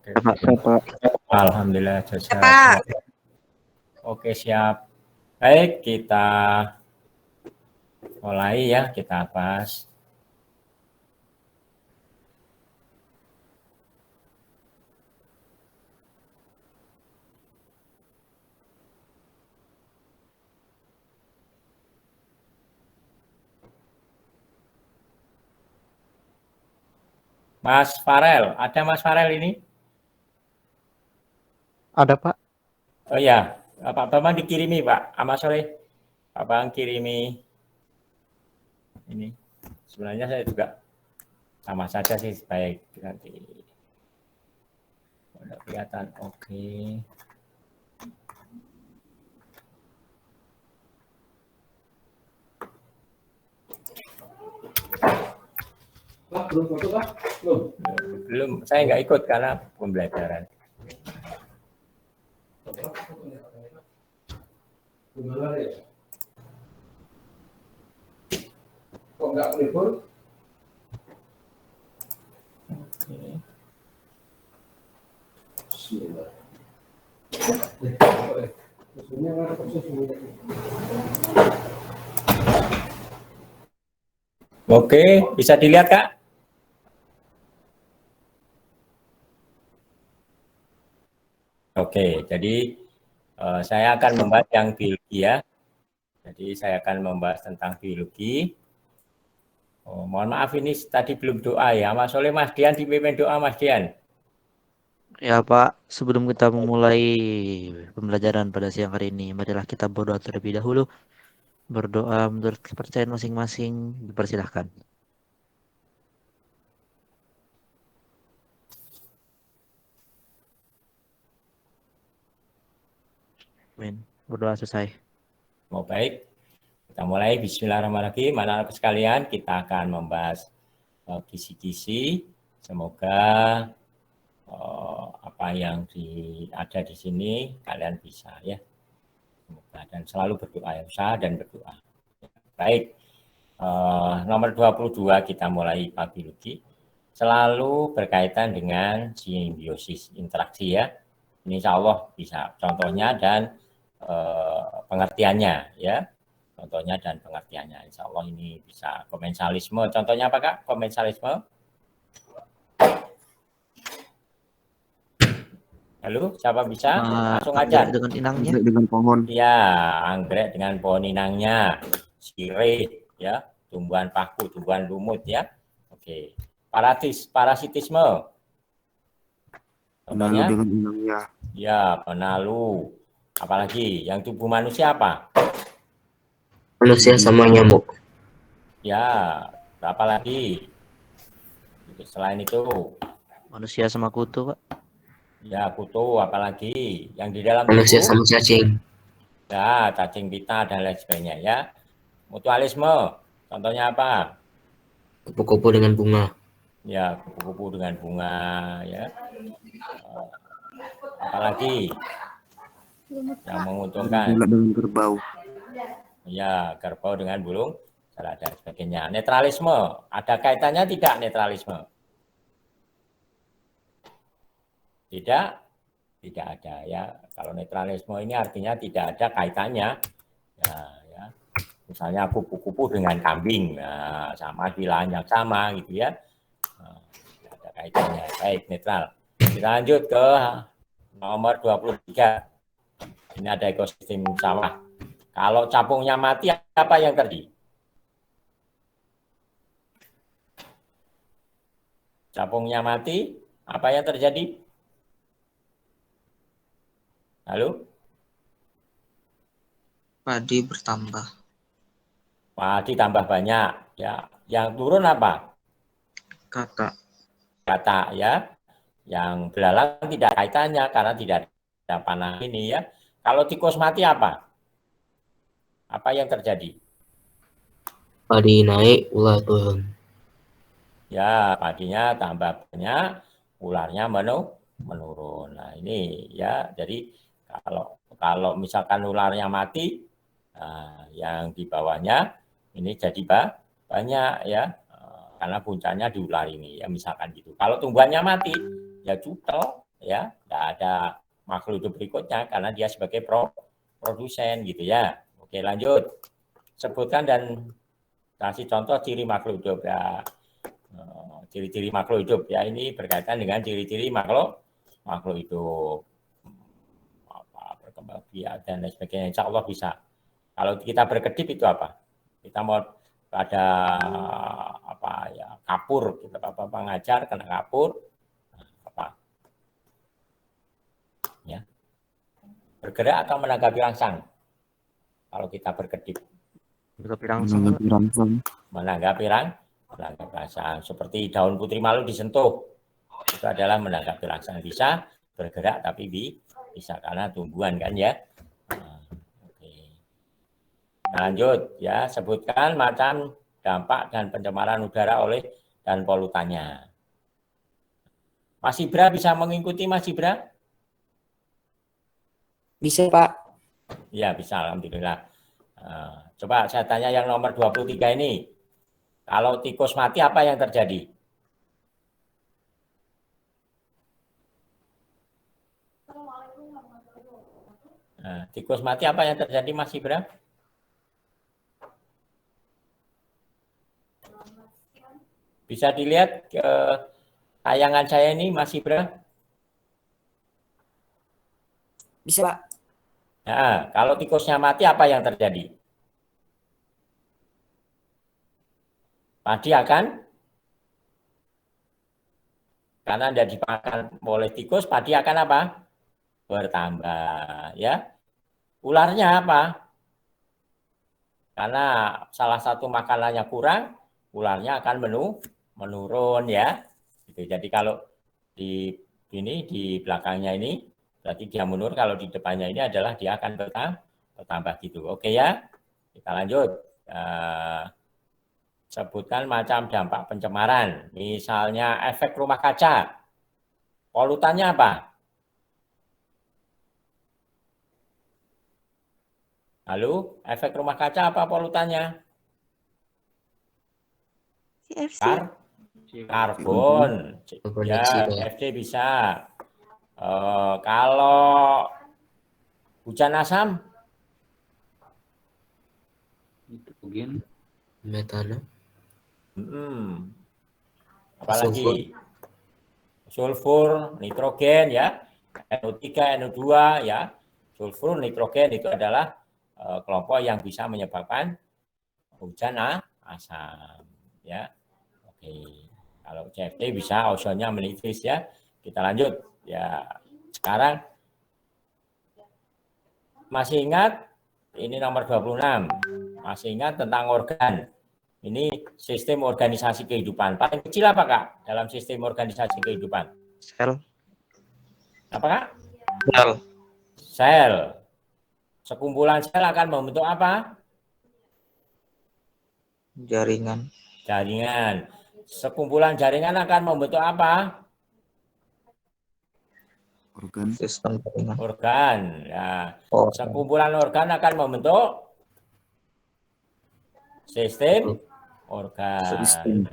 Oke. Pak, saya Pak. Alhamdulillah jasa. Pak. Oke, siap. Baik, kita mulai ya, kita bahas. Mas Farel, ada Mas Farel ini? Ada Pak. Oh ya, Pak Bambang dikirimi Pak, sama sore Pak Bambang kirimi ini. Sebenarnya saya juga sama saja sih, baik nanti udah kelihatan. Oke. Pak, belum foto Pak? Belum. Belum, saya nggak ikut karena pembelajaran. Gimana ya? Kok nggak libur? Oke. Bismillah. Sebenarnya ada proses semuanya. Oke, bisa dilihat Kak? Oke, jadi saya akan membahas yang biologi ya. Jadi saya akan membahas tentang biologi. Oh, mohon maaf ini tadi belum doa ya, Mas Soleh, Mas Dian dipimpin doa Mas Dian. Ya Pak, sebelum kita memulai pembelajaran pada siang hari ini, marilah kita berdoa terlebih dahulu. Berdoa menurut kepercayaan masing-masing, dipersilahkan. Amin. Berdoa selesai. Mau baik, kita mulai. Bismillahirrahmanirrahim. Anak-anak sekalian, kita akan membahas kisi-kisi. Semoga apa yang ada di sini kalian bisa ya. Semoga dan selalu berdoa ya, usaha dan berdoa. Baik, nomor 22 kita mulai biologi. Selalu berkaitan dengan simbiosis interaksi ya. Ini insya Allah bisa contohnya dan pengertiannya ya. Contohnya dan pengertiannya. Insya Allah ini bisa komensalisme. Contohnya apa Kak? Komensalisme. Halo, siapa bisa? Langsung aja. Dengan inangnya. Dengan pohon. Ya, anggrek dengan pohon inangnya. Sirih, ya. Tumbuhan paku, tumbuhan lumut, ya. Oke. Parasitisme. Penalu dengan inangnya. Ya, penalu. Apalagi yang tubuh manusia apa? Manusia sama nyamuk. Ya, apa lagi? Selain itu. Manusia sama kutu, Pak. Ya, kutu, apalagi yang di dalam manusia tubuh. sama cacing. Ya, cacing pita dan lain sebagainya ya. Mutualisme, contohnya apa? Kupu-kupu dengan bunga. Ya, kupu-kupu dengan bunga ya. Apalagi yang menguntungkan? Dengan kerbau. Ya, kerbau dengan burung dan sebagainya. Netralisme, ada kaitannya tidak netralisme? Tidak, tidak ada ya. Kalau netralisme ini artinya tidak ada kaitannya. Ya. Misalnya kupu-kupu dengan kambing, nah, sama wilayah yang sama gitu ya. Nah, tidak ada kaitannya. Baik, netral. Kita lanjut ke nomor 23. Ini ada ekosistem sawah. Kalau capungnya mati, apa yang terjadi? Capungnya mati, apa yang terjadi? Halo? Padi bertambah. Padi tambah banyak. Ya, yang turun apa? Kakak. Kata ya. Yang belalang tidak kaitannya karena tidak ada panah ini ya. Kalau tikus mati apa? Apa yang terjadi? Padi naik, ular turun. Ya, padinya tambah banyak, ularnya menurun. Nah, ini ya, jadi kalau misalkan ularnya mati, nah, yang di bawahnya ini jadi banyak ya, karena puncaknya di ular ini ya, misalkan gitu. Kalau tumbuhannya mati, ya cutel ya, tidak ada makhluk hidup berikutnya karena dia sebagai produsen gitu ya. Oke, lanjut. Sebutkan dan kasih contoh ciri makhluk hidup ya. Ciri-ciri makhluk hidup ya, ini berkaitan dengan ciri-ciri makhluk hidup, berkembang biak dan lain sebagainya. Insya Allah bisa. Kalau kita berkedip itu apa? Kita mau ada apa ya, kapur, kita apa ngajar kena kapur, apa ya, bergerak atau menanggapi rangsang. Kalau kita berkedip, menanggapi rangsang, seperti daun putri malu disentuh, itu adalah menanggapi rangsang. Bisa bergerak tapi bisa karena tumbuhan kan ya. Lanjut ya, sebutkan macam dampak dan pencemaran udara oleh dan polutannya. Mas Ibra bisa mengikuti Mas Ibra? Bisa, Pak. Ya, bisa, alhamdulillah. Coba saya tanya yang nomor 23 ini. Kalau tikus mati apa yang terjadi? Nah, tikus mati apa yang terjadi Mas Ibra? Bisa dilihat ke tayangan saya ini, Mas Ibra? Bisa, Pak. Nah, kalau tikusnya mati, apa yang terjadi? Padi akan, karena tidak dimakan oleh tikus, padi akan apa? Bertambah, ya. Ularnya apa? Karena salah satu makanannya kurang, ularnya akan menurun ya. Jadi kalau di belakangnya ini berarti dia menurun, kalau di depannya ini adalah dia akan bertambah gitu. Oke ya. Kita lanjut. Sebutkan macam dampak pencemaran. Misalnya efek rumah kaca. Polutannya apa? Halo, efek rumah kaca apa polutannya? CFC. Karbon, ya, CFC bisa. Kalau hujan asam, nitrogen, Metana. Apalagi sulfur, nitrogen ya, NO3, NO2 ya, sulfur, nitrogen itu adalah kelompok yang bisa menyebabkan hujan asam ya. Oke. Kalau CFC bisa ozonnya menipis ya. Kita lanjut ya. Sekarang masih ingat ini nomor 26. Masih ingat tentang organ. Ini sistem organisasi kehidupan. Paling kecil apa Kak dalam sistem organisasi kehidupan? Sel. Apa Kak? Sel. Sel. Sekumpulan sel akan membentuk apa? Jaringan. Jaringan. Sekumpulan jaringan akan membentuk apa? Organ. Sistem jaringan. Organ. Nah, sekumpulan organ akan membentuk sistem organ.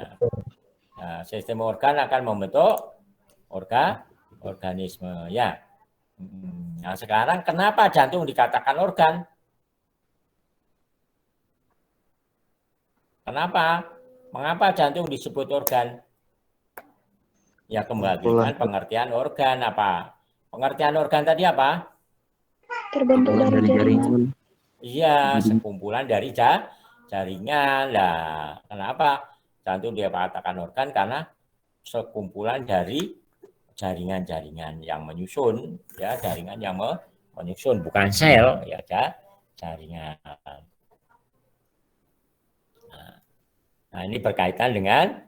Nah, sistem organ akan membentuk organisme. Ya. Nah, sekarang kenapa jantung dikatakan organ? Kenapa? Mengapa jantung disebut organ? Ya kembali kan pengertian organ apa? Pengertian organ tadi apa? Terbentuk dari jaringan. Iya, sekumpulan dari jaringan. Lah, kenapa jantung dia katakan organ? Karena sekumpulan dari jaringan-jaringan yang menyusun, ya jaringan yang menyusun, bukan sel, ya jaringan. Nah, ini berkaitan dengan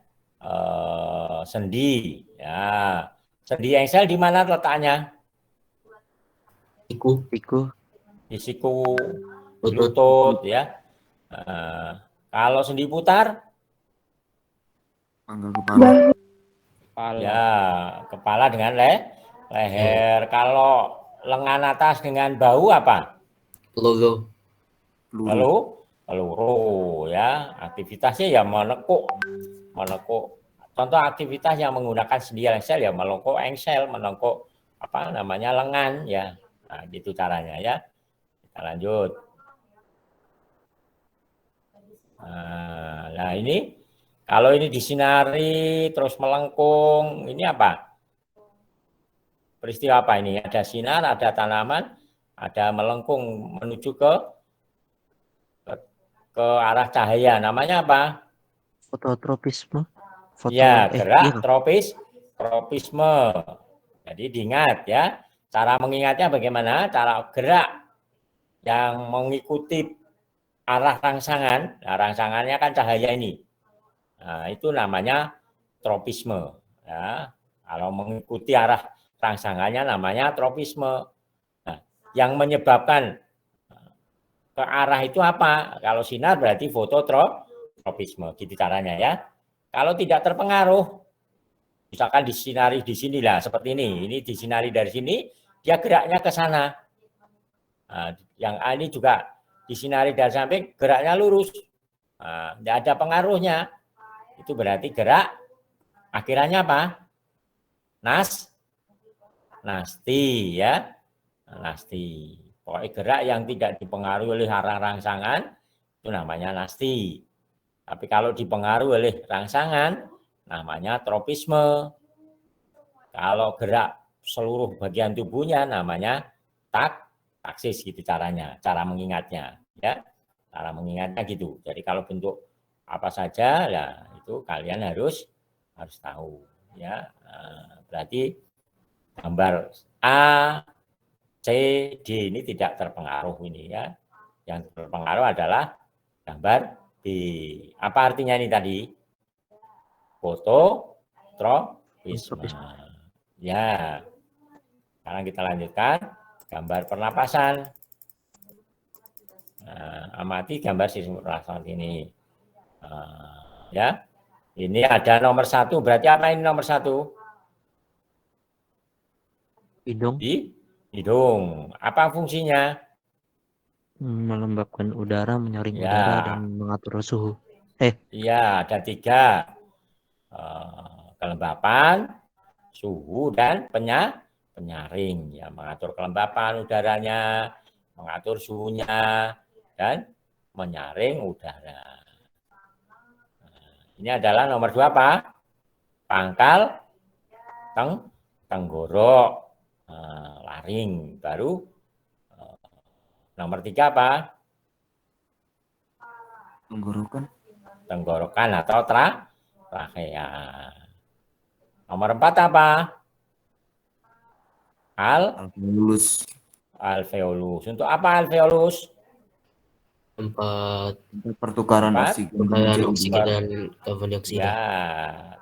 sendi. Ya, sendi engsel di mana letaknya? Siku. Di siku, lutut, ya. Kalau sendi putar? Pangkal kepala. Ya, kepala dengan leher. Kalau lengan atas dengan bahu apa? Peluru ya. Aktivitasnya ya menekuk. Contoh aktivitas yang menggunakan sendi engsel ya menekuk engsel, menekuk lengan ya. Nah, gitu caranya ya. Kita lanjut. Nah, ini kalau ini disinari terus melengkung, ini apa? Peristiwa apa ini? Ada sinar, ada tanaman, ada melengkung menuju ke arah cahaya. Namanya apa? Fototropisme. Ya, gerak Iya. tropisme. Jadi diingat ya, cara mengingatnya bagaimana? Cara gerak yang mengikuti arah rangsangan. Nah, rangsangannya kan cahaya ini. Nah, itu namanya tropisme. Ya, kalau mengikuti arah rangsangannya namanya tropisme. Nah, yang menyebabkan ke arah itu apa? Kalau sinar berarti fototropisme, gitu caranya ya. Kalau tidak terpengaruh, misalkan disinari di sini lah, seperti ini disinari dari sini, dia geraknya ke sana. Nah, yang ini juga disinari dari samping, geraknya lurus. Nah, tidak ada pengaruhnya. Itu berarti gerak, akhirnya apa? Nasti ya, nasti. Pokoknya gerak yang tidak dipengaruhi oleh arah rangsangan, itu namanya nasti. Tapi kalau dipengaruhi oleh rangsangan, namanya tropisme. Kalau gerak seluruh bagian tubuhnya, namanya taksis, gitu caranya, cara mengingatnya. Ya, cara mengingatnya gitu. Jadi kalau bentuk apa saja, ya itu kalian harus tahu. Ya, berarti gambar A, C, D ini tidak terpengaruh ini ya. Yang terpengaruh adalah gambar B. Apa artinya ini tadi? Fototropisme. Ya. Sekarang kita lanjutkan gambar pernapasan. Nah, amati gambar sirkulasi ini. Ya. Ini ada nomor 1. Berarti apa ini nomor 1? Hidung. Di hidung. Apa fungsinya? Melembabkan udara, menyaring Ya. udara, dan mengatur suhu. Iya, ada 3. Kelembapan, suhu, dan penyaring. Ya, mengatur kelembapan udaranya, mengatur suhunya, dan menyaring udara. Ini adalah nomor 2 apa? Pangkal tenggorok, laring. Baru nomor 3 apa? Tenggorokan atau trachea. Nomor 4 apa? Alveolus. Untuk apa alveolus? Tempat pertukaran oksigen dan karbon dioksida. Ya,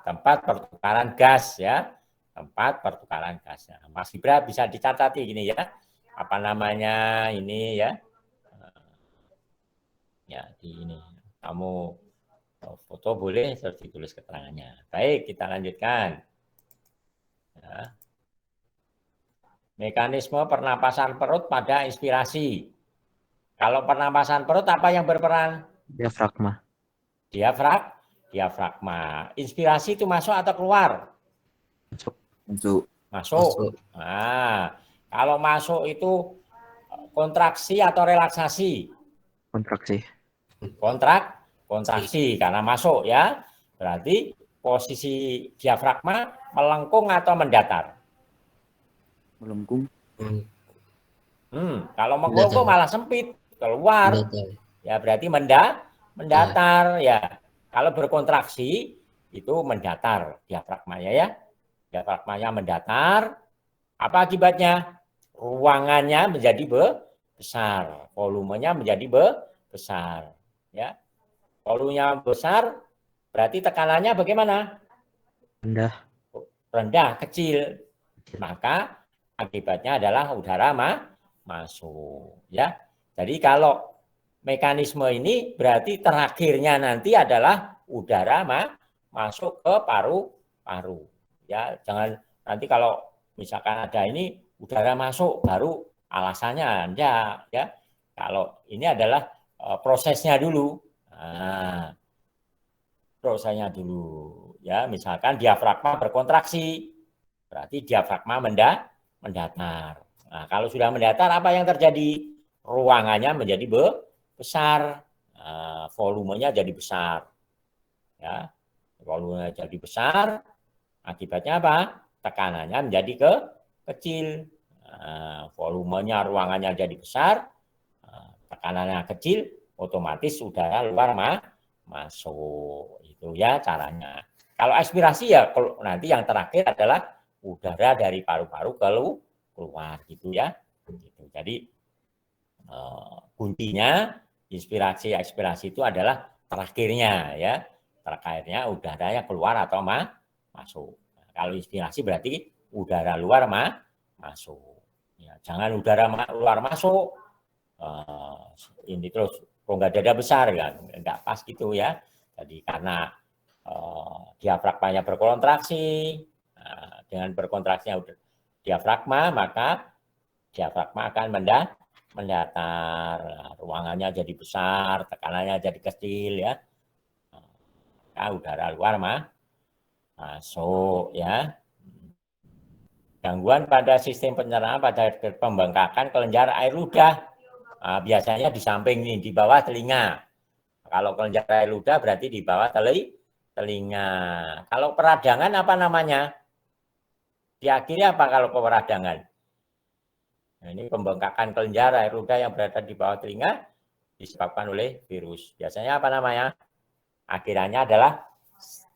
tempat pertukaran gas ya. Tempat pertukaran gas. Mas Ibra bisa dicatati gini ya. Apa namanya ini ya? Ya, di ini. Kamu foto boleh terus ditulis keterangannya. Baik, kita lanjutkan. Ya. Mekanisme pernapasan perut pada inspirasi. Kalau pernapasan perut apa yang berperan? Diafragma. Diafragma. Inspirasi itu masuk atau keluar? Masuk. Nah, kalau masuk itu kontraksi atau relaksasi? Kontraksi karena masuk ya. Berarti posisi diafragma melengkung atau mendatar? Melengkung. Kalau melengkung malah sempit, keluar. Ya berarti mendatar ya. Kalau berkontraksi itu mendatar diafragmanya ya. Diafragmanya mendatar. Apa akibatnya? Ruangannya menjadi besar, volumenya menjadi besar ya. Volumenya besar berarti tekanannya bagaimana? Rendah, kecil. Maka akibatnya adalah udara masuk ya. Jadi kalau mekanisme ini berarti terakhirnya nanti adalah udara masuk ke paru-paru ya. Jangan nanti kalau misalkan ada ini udara masuk baru alasannya enggak ya. Kalau ini adalah prosesnya dulu. Nah, prosesnya dulu ya. Misalkan diafragma berkontraksi berarti diafragma mendatar. Nah, kalau sudah mendatar apa yang terjadi? Ruangannya menjadi besar, volumenya jadi besar. Ya, volumenya jadi besar, akibatnya apa? Tekanannya menjadi kecil. Volumenya ruangannya jadi besar, tekanannya kecil, otomatis udara luar masuk. Itu ya caranya. Kalau aspirasi ya nanti yang terakhir adalah udara dari paru-paru keluar gitu ya. Gitu. Jadi kuncinya inspirasi ekspirasi itu adalah terakhirnya ya. Terakhirnya udaranya keluar atau masuk. Nah, kalau inspirasi berarti udara luar masuk. Ya, jangan udara luar masuk. Ini terus rongga dada besar kan, enggak pas gitu ya. Jadi karena diafragmanya berkontraksi, dengan berkontraksinya diafragma, maka diafragma akan mendatar, ruangannya jadi besar, tekanannya jadi kecil ya. Maka udara luar masuk ya. Gangguan pada sistem pencernaan pada pembengkakan kelenjar air ludah. Biasanya di samping ini, di bawah telinga. Kalau kelenjar air ludah berarti di bawah telinga. Kalau peradangan apa namanya? Diakhiri apa kalau peradangan? Nah, ini pembengkakan kelenjar air ludah yang berada di bawah telinga disebabkan oleh virus. Biasanya apa namanya? Akhirannya adalah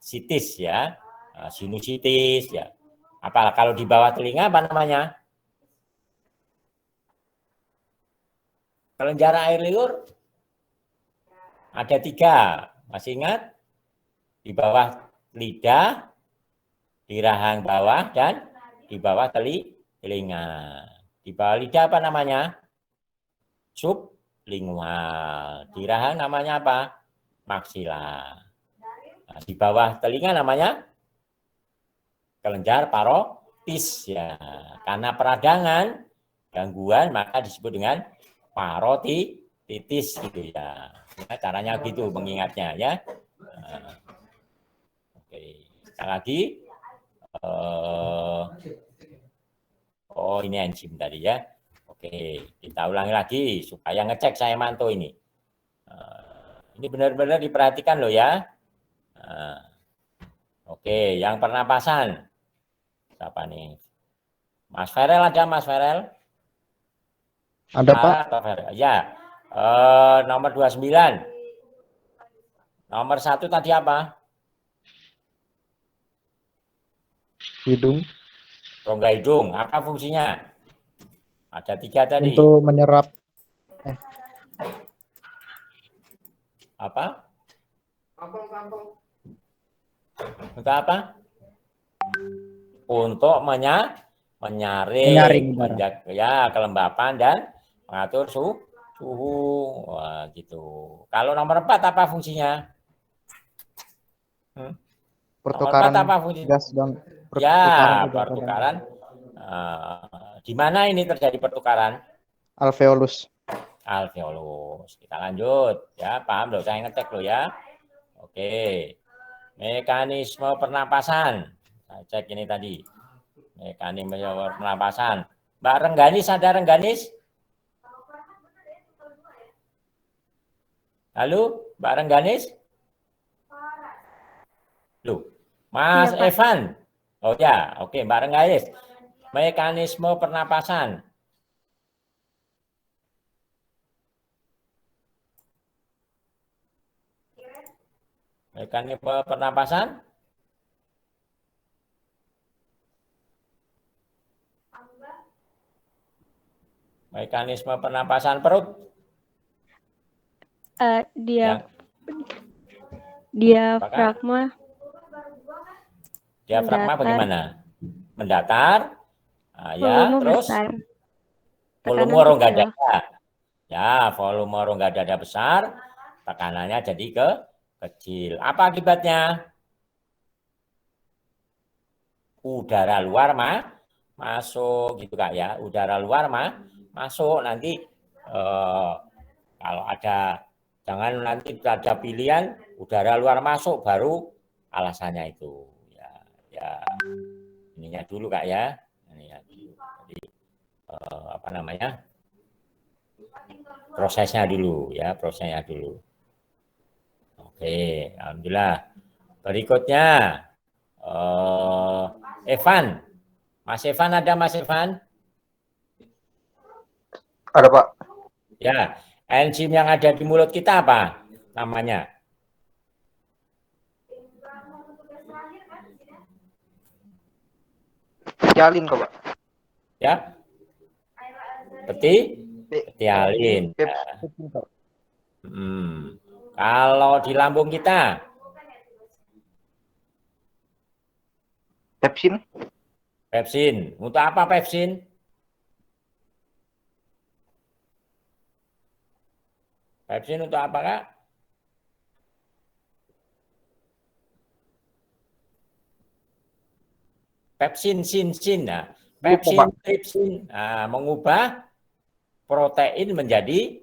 sitis ya, sinusitis ya. Apa kalau di bawah telinga apa namanya? Kelenjar air liur ada 3, masih ingat? Di bawah lidah, di rahang bawah, dan di bawah telinga. Di bawah lidah apa namanya? Sublingual. Di rahang namanya apa? Maksila. Nah, di bawah telinga namanya kelenjar parotis ya. Karena peradangan, gangguan, maka disebut dengan parotitis gitu ya. Caranya gitu mengingatnya ya. Oke, sekali lagi. Oh, ini enzim tadi ya. Oke, kita ulangi lagi supaya ngecek saya mantu ini. Ini benar-benar diperhatikan loh ya. Oke, yang pernapasan. Siapa nih? Mas Ferel ada, Mas Ferel? Ada, Pak. Ya. Nomor 29. Nomor 1 tadi apa? Hidung. Rongga hidung. Apa fungsinya? Ada 3 tadi. Untuk menyerap. Apa? Untuk apa? Untuk menyaring ya, kelembapan dan mengatur suhu. Wah, gitu. Kalau nomor 4 apa fungsinya? Pertukaran nomor 4 apa fungsinya? gas dan pertukaran. Di mana ini terjadi pertukaran? Alveolus. Alveolus. Kita lanjut ya, paham loh, saya ngetek loh ya. Oke. Mekanisme pernapasan. Saya cek ini tadi. Mekanisme pernapasan. Mbak Rengganis ada Rengganis? Halo, Mbak Rengganis? Loh, Mas Iya, Pak. Evan. Oh ya, oke, Mbak Rengganis. Mekanisme pernapasan. Mekanisme pernapasan. Mekanisme pernapasan perut. Diafragma. Diafragma bagaimana? Mendatar. Ya, Volume terus besar. volume Tekanan rongga kecil. dada. Ya, volume rongga dada besar, tekanannya jadi kecil. Apa akibatnya? Udara luar masuk gitu Kak ya. Udara luar masuk nanti kalau ada, jangan nanti ada pilihan udara luar masuk baru alasannya itu. Ya ininya dulu Kak ya. Ini ya. ya. Jadi apa namanya? Prosesnya dulu ya, prosesnya dulu. Oke, alhamdulillah. Berikutnya Evan. Mas Evan ada Mas Evan? Ada Pak. Ya, enzim yang ada di mulut kita apa namanya? Jalin kok Pak. Ya, petialin. Ya. Kalau di lambung kita, Pepsin. pepsin. Untuk apa pepsin? Pepsin untuk apa, Kak? Pepsin, sin. Nah, pepsin, tripsin. Nah, mengubah protein menjadi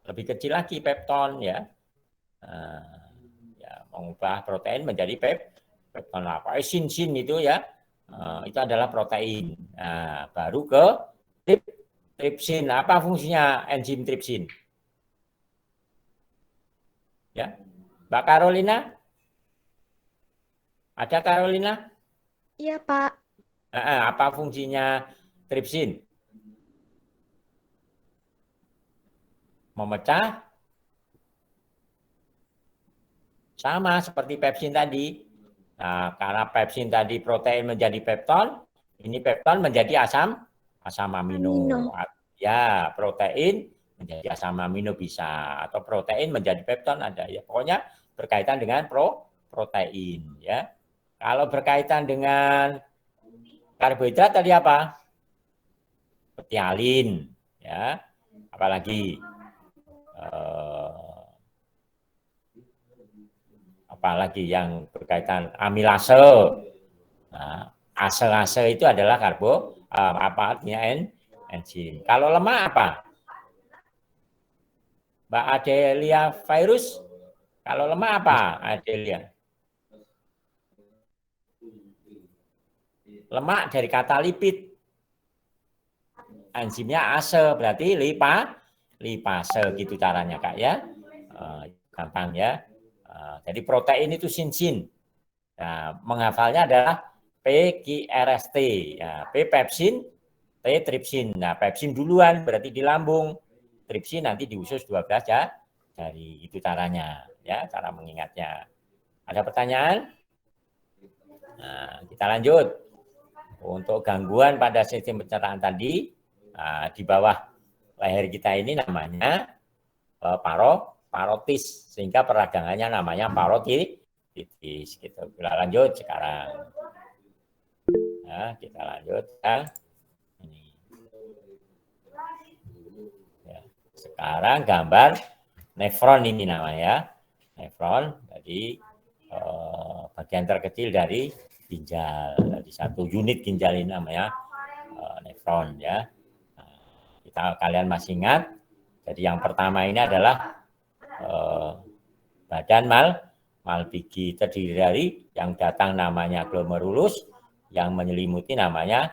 lebih kecil lagi, pepton ya. Nah, ya, mengubah protein menjadi pepton. Apa? Sin itu ya. Itu adalah protein. Nah, baru ke tripsin. Apa fungsinya enzim tripsin? Ya, Mbak Carolina? Ada Carolina? Iya, Pak. Apa fungsinya tripsin? Memecah, sama seperti pepsin tadi. Nah, karena pepsin tadi protein menjadi pepton, ini pepton menjadi asam amino. Ya, protein menjadi asam amino bisa, atau protein menjadi pepton ada ya. Pokoknya berkaitan dengan protein ya. Kalau berkaitan dengan karbohidrat tadi apa? Petialin ya. Apalagi yang berkaitan amilase. Nah, ase itu adalah apa artinya enzim. Kalau lemak apa? Mbak Adelia virus. Kalau lemak apa, Adelia? Lemak dari kata lipid. Enzimnya ase, berarti lipase gitu caranya, Kak ya. Gampang ya. Jadi protein itu sin. Nah, menghafalnya adalah PQRST. Ya, P pepsin, T tripsin. Nah, pepsin duluan berarti di lambung. Tripsin nanti di usus 12 ya. Dari itu caranya ya, cara mengingatnya. Ada pertanyaan? Nah, kita lanjut. Untuk gangguan pada sistem pencernaan tadi, di bawah leher kita ini namanya parotis, sehingga peradangannya namanya parotitis. Kita lanjut sekarang. Nah, kita lanjut ya. Ini. Ya. Sekarang gambar nefron ini namanya. Nefron, jadi bagian terkecil dari ginjal. Jadi satu unit ginjal ini namanya nefron ya. Kalian masih ingat? Jadi yang pertama ini adalah badan Malpighi, terdiri dari yang datang namanya glomerulus, yang menyelimuti namanya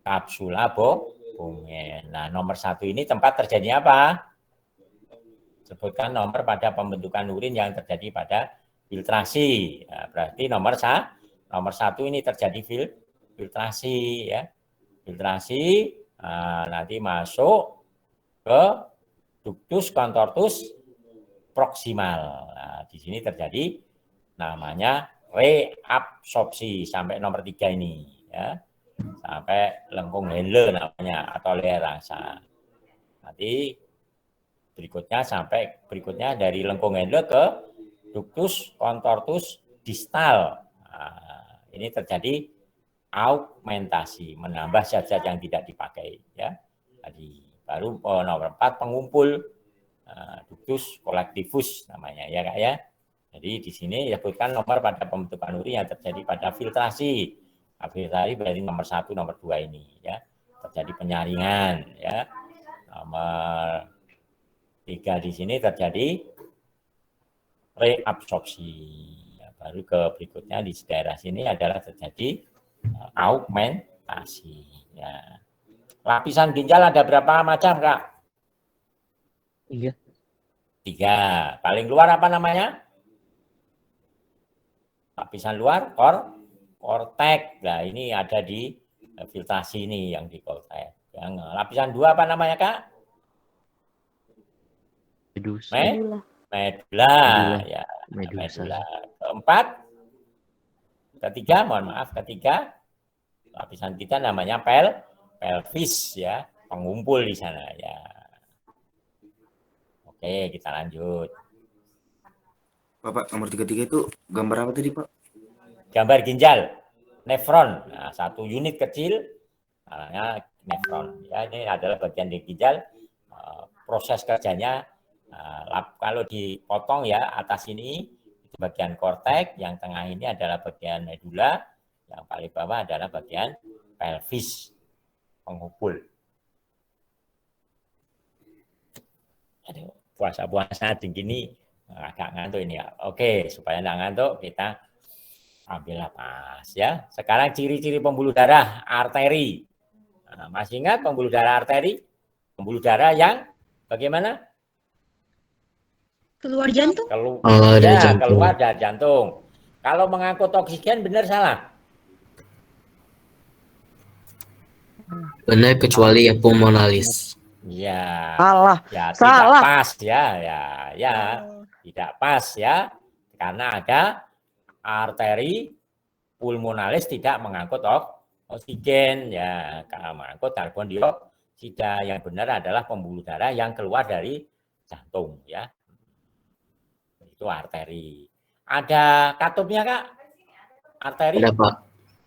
kapsula Bowman. Nah, nomor 1 ini tempat terjadinya apa? Sebutkan nomor pada pembentukan urin yang terjadi pada filtrasi. Nah, berarti nomor 1 ini terjadi filtrasi ya. Filtrasi nanti masuk ke ductus contortus proximal. Nah, di sini terjadi namanya reabsorpsi sampai nomor 3 ini ya. Sampai lengkung Henle namanya atau leher rasa. Nanti berikutnya dari lengkung Henle ke ductus contortus distal. Nah, ini terjadi augmentasi, menambah zat-zat yang tidak dipakai ya. Tadi baru nomor 4 pengumpul ductus collectivus namanya ya, Kak ya. Jadi di sini disebutkan nomor pada pembentukan urin yang terjadi pada filtrasi. Filtrasi berarti nomor 1, nomor 2 ini ya. Terjadi penyaringan ya. Nomor 3 di sini terjadi reabsorpsi. Ya, baru ke berikutnya di daerah sini adalah terjadi augmentasi Ya. Lapisan ginjal ada berapa macam, Kak? 3. 3. Paling luar apa namanya? Lapisan luar, korteks. Nah, ini ada di filtrasi ini yang di korteks. Yang lapisan 2 apa namanya, Kak? Medusa. Medula. Medula. Ya, Medusa. medula. Keempat, ketiga, mohon maaf, ketiga, lapisan kita namanya pelvis ya, pengumpul di sana ya. Oke, kita lanjut. Bapak, nomor 33 itu gambar apa tadi, Pak? Gambar ginjal, nefron. Nah, satu unit kecil, namanya nefron. Ya, ini adalah bagian di ginjal. Proses kerjanya, kalau dipotong ya, atas ini itu bagian korteks, yang tengah ini adalah bagian medula, yang paling bawah adalah bagian pelvis, pengumpul. Aduh, puasa-puasa gini agak ngantuk ini ya. Oke, supaya nggak ngantuk kita ambil napas ya. Sekarang ciri-ciri pembuluh darah arteri. Nah, masih ingat pembuluh darah arteri? Pembuluh darah yang bagaimana? Keluar jantung? Dari jantung. Keluar dari jantung. Kalau mengangkut oksigen benar salah? Benar kecuali yang pulmonalis. Ya. Salah. Ya, Salah. tidak pas ya. Ya. Tidak pas ya. Karena ada arteri pulmonalis tidak mengangkut oksigen ya, kalau mengangkut karbon dioksida. Yang benar adalah pembuluh darah yang keluar dari jantung ya. Itu arteri. Ada katupnya, Kak? Arteri? Ada, Pak.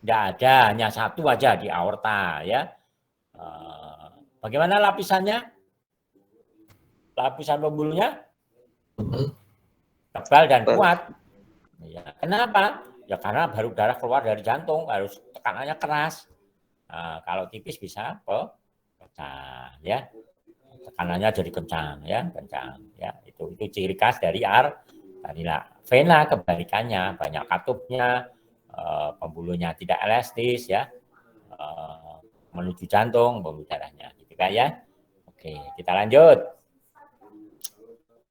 Tidak ada, hanya satu aja di aorta ya. Bagaimana lapisannya? Lapisan pembuluhnya? Tebal dan kuat. Ya, kenapa? Ya karena baru darah keluar dari jantung, harus tekanannya keras. Nah, kalau tipis bisa pecah ya. Tekanannya jadi kencang ya, kencang ya. Itu ciri khas dari vena kebalikannya, banyak katupnya, pembuluhnya tidak elastis ya. Menuju jantung pembuluh darahnya gitu kan ya. Oke, kita lanjut.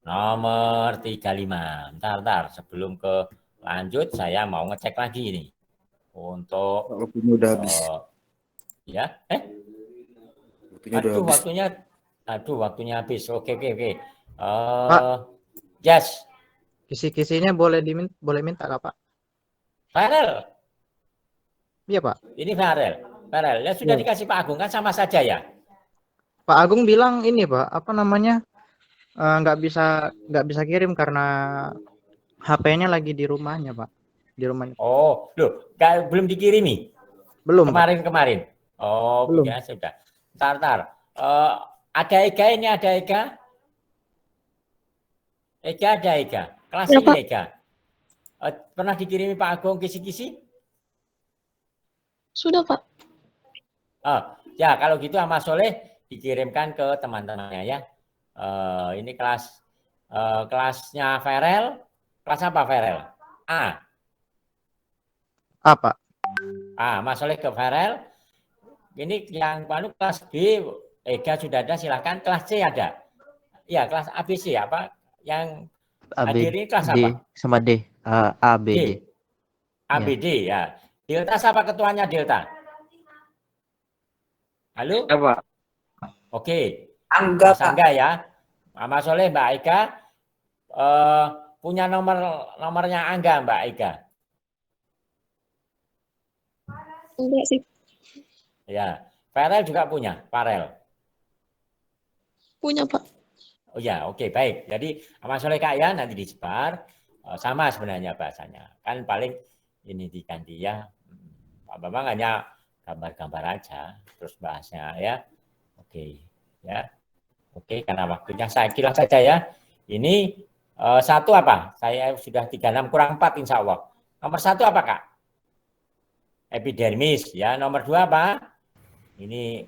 Nomor 35. Bentar, sebelum ke lanjut saya mau ngecek lagi ini. Untuk Waktunya udah habis. Ya, Waktunya udah habis. waktunya habis. Oke. Pak. Yes. Kisi-kisinya boleh minta nggak, Pak? Farel. Iya, Pak. Ini Farel. Ya sudah dikasih Pak Agung kan sama saja ya. Pak Agung bilang ini, Pak, apa namanya? Nggak bisa kirim karena HP-nya lagi di rumahnya, Pak. Di rumahnya. Oh, loh, belum dikirimi? Belum. Kemarin. Oh, belum. Ya sudah. Bentar. Ada Ega ini, ada Ega. Ada Ega. Kelas Ya, ini Pak. Ega. Pernah dikirimi Pak Agung kisi-kisi? Sudah, Pak. Ya kalau gitu sama Soleh dikirimkan ke teman-temannya ya. Ini kelasnya Farel. Kelas apa Farel? A. Apa? Mas Soleh ke Farel. Ini yang kelas B, Ega sudah ada, silahkan. Kelas C ada. Ya, kelas ABC apa? Yang hadir ini kelas D apa? sama D. A, B, D. ABD ya. Delta siapa ketuanya Delta? Halo? Apa? Oke. Angga, Mas Angga ya. Mas Soleh, Mbak Ega. Punya nomornya Angga, Mbak Ega? Enggak sih. Ya. Farel juga punya, Farel. Punya, Pak. Oh ya, oke, baik. Jadi Mas Soleh Kak ya nanti disebar. Sama sebenarnya bahasanya. Kan paling ini diganti ya. Pak Bambang hanya gambar-gambar aja, terus bahasnya ya. Oke, ya. Oke, karena waktunya saya kira saja ya. Ini satu apa? Saya sudah 36 kurang 4 insya Allah. Nomor 1 apa, Kak? Epidermis ya. Nomor 2 apa? Ini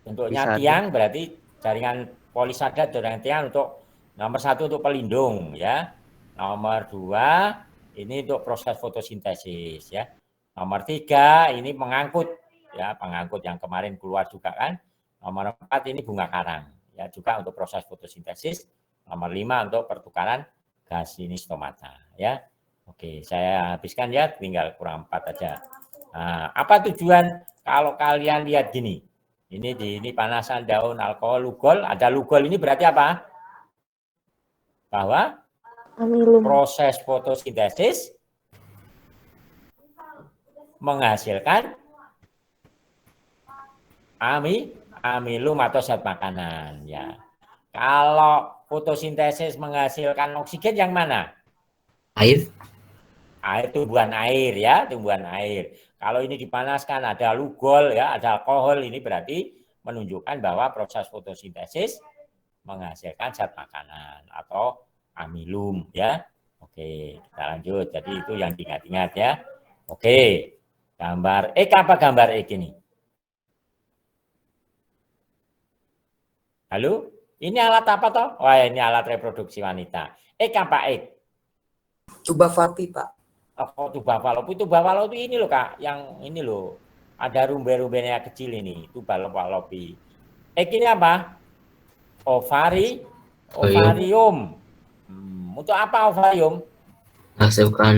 bentuknya tiang, berarti jaringan polisadat jaringan tiang untuk nomor 1 untuk pelindung ya. Nomor 2 ini untuk proses fotosintesis ya. Nomor 3 ini mengangkut ya, pengangkut yang kemarin keluar juga kan. Nomor 4 ini bunga karang, ya juga untuk proses fotosintesis. Nomor 5 untuk pertukaran gas ini stomata, ya. Oke, saya habiskan ya, tinggal kurang 4 aja. Nah, apa tujuan kalau kalian lihat gini? Ini panasan daun alkohol lugol, ada lugol ini berarti apa? Bahwa Amilum. proses fotosintesis menghasilkan amilum atau zat makanan, ya. Kalau fotosintesis menghasilkan oksigen yang mana? Air. Air, tumbuhan air, ya, tumbuhan air. Kalau ini dipanaskan ada lugol, ya, ada alkohol, ini berarti menunjukkan bahwa proses fotosintesis menghasilkan zat makanan atau amilum, ya. Oke, kita lanjut. Jadi itu yang diingat-ingat, ya. Oke, gambar apa gambar ini? Halo, ini alat apa toh? Wah, ini alat reproduksi wanita. Apa Tuba vapi, Pak. Oh, tuba fallopi ini loh Kak, yang ini loh. Ada rumbe-rumbenya kecil ini, tuba fallopi. Ini apa? Ovarium. Untuk apa ovarium? Menghasilkan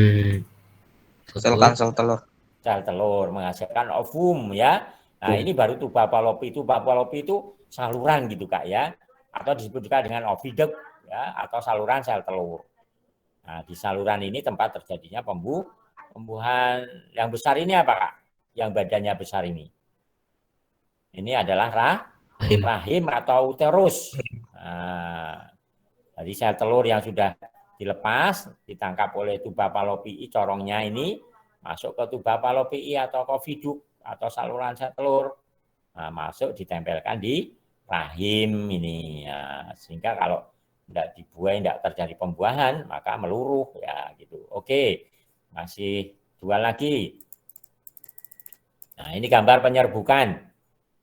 Sel kansel telur. Sel telur, menghasilkan ovum, ya. Nah, ini baru tuba fallopi. Tuba fallopi itu saluran gitu Kak, ya. Atau disebut juga dengan oviduct, ya, atau saluran sel telur. Nah, di saluran ini tempat terjadinya pembuahan yang besar ini apa Kak? Yang badannya besar ini. Ini adalah rahim atau uterus. Nah, jadi sel telur yang sudah dilepas, ditangkap oleh tuba fallopi corongnya ini, masuk ke tuba fallopi atau oviduct atau saluran sel telur. Nah, masuk ditempelkan di rahim ini. Nah, sehingga kalau tidak dibuai, tidak terjadi pembuahan, maka meluruh, ya gitu. Oke, masih 2 lagi. Nah, ini gambar penyerbukan.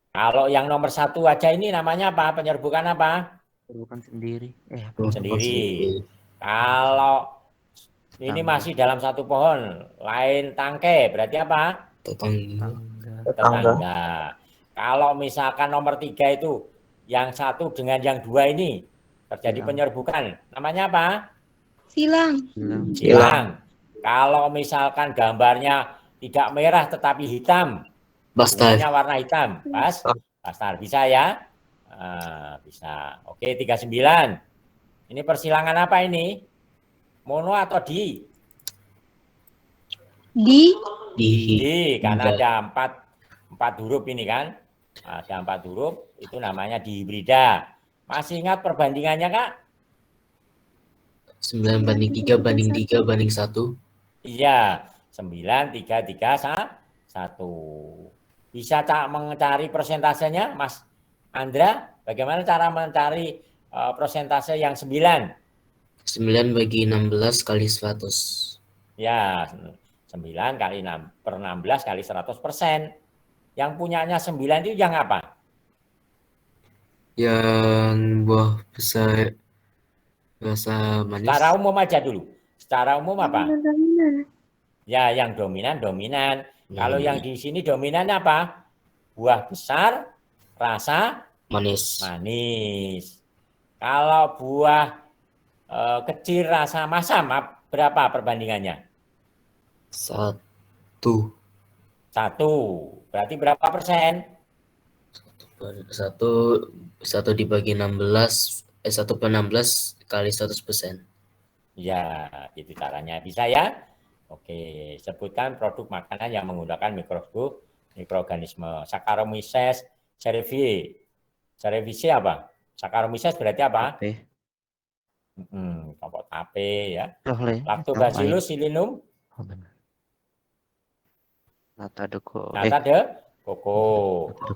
Kalau yang nomor 1 aja ini namanya apa? Penyerbukan apa? Penyerbukan sendiri. Sendiri. Kalau ini masih dalam satu pohon, lain tangkai, berarti apa? Tetangga. Kalau misalkan nomor 3 itu, yang 1 dengan yang 2 ini, terjadi penyerbukan. Namanya apa? Silang. Kalau misalkan gambarnya tidak merah tetapi hitam, bunganya warna hitam, bastar. Bisa ya? Bisa. Oke, 39. Ini persilangan apa ini? Mono atau di? Di, karena ada 4 huruf ini kan. Ada 4 huruf, itu namanya dihibrida. Masih ingat perbandingannya Kak? 9:3 Iya, 9, 3, 3, 1. Bisa mencari persentasenya Mas Andra? Bagaimana cara mencari persentase yang 9? 9/16 kali 100. Ya, 9 kali 6/16 kali 100%. Yang punyanya 9 itu yang apa? Yang buah besar rasa manis. Secara umum aja dulu. Secara umum apa? Dominan. Ya, yang dominan. Kalau yang di sini dominan apa? Buah besar, rasa manis. Kalau buah kecil, rasa masam, berapa perbandingannya? 1. Berarti berapa persen? 1 dibagi 16, 1/16 kali 100%. Ya, itu caranya. Bisa ya? Oke, sebutkan produk makanan yang menggunakan mikroorganisme. Saccharomyces cerevisiae. Cerevisiae apa? Saccharomyces berarti apa? Kelompok tape ya. Lactobacillus sillinum. Nata de coco.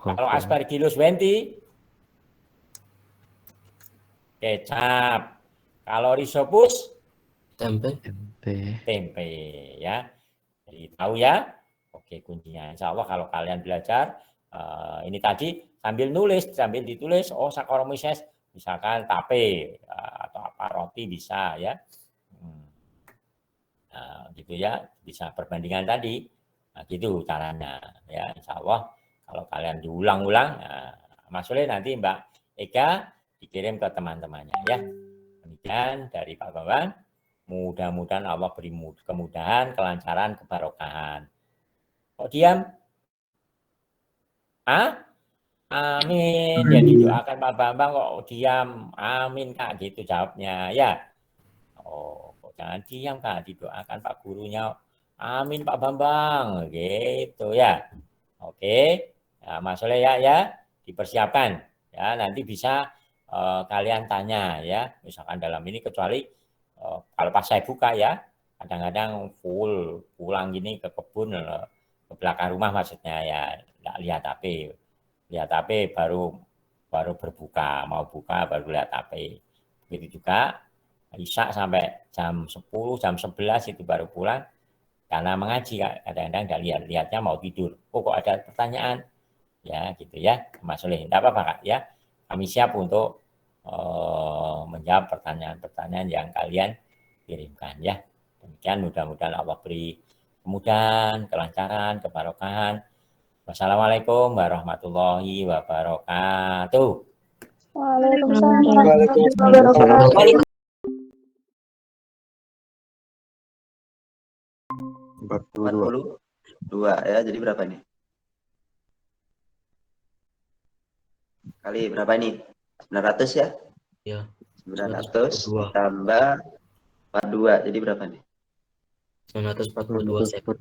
Kalau Aspergillus wenti, kecap. Kalau Rhizopus, tempe ya. Jadi tahu ya. Oke, kuncinya insya Allah kalau kalian belajar ini tadi sambil ditulis, oh Saccharomyces misalkan tape atau apa roti bisa ya. Nah, gitu ya, bisa perbandingan tadi. Nah, gitu caranya ya, insya Allah Kalau kalian diulang-ulang, Mas Soleh nanti Mbak Eka dikirim ke teman-temannya ya. Demikian dari Pak Bawan. Mudah-mudahan Allah beri kemudahan, kelancaran, kebarokahan. Kok diam? Amin. Ya didoakan Pak Bambang kok diam. Amin Kak, gitu jawabnya ya. Oh, kok jangan diam Kak, didoakan Pak gurunya. Amin Pak Bambang, gitu ya. Oke, ya, Mas Soleh ya, dipersiapkan ya. Nanti bisa kalian tanya ya. Misalkan dalam ini kecuali kalau pas saya buka ya, kadang-kadang full pulang gini ke kebun, ke belakang rumah maksudnya ya, nggak lihat HP. Lihat HP baru berbuka, mau buka baru lihat HP. Begitu juga Isya sampai jam 10, jam 11 itu baru pulang. Karena mengaji, kadang-kadang nggak lihat-lihatnya mau tidur. Oh, kok ada pertanyaan? Ya, gitu ya, Mas Soleh. Tidak apa-apa, Kak, ya. Kami siap untuk menjawab pertanyaan-pertanyaan yang kalian kirimkan, ya. Demikian, mudah-mudahan Allah beri kemudahan, kelancaran, kebarokahan. Wassalamualaikum warahmatullahi wabarakatuh. Waalaikumsalam warahmatullahi wabarakatuh. 42 ya, jadi berapa ini? Kali berapa ini? 900 ya? Ya. 900 ditambah 42, jadi berapa nih? 942 sekon.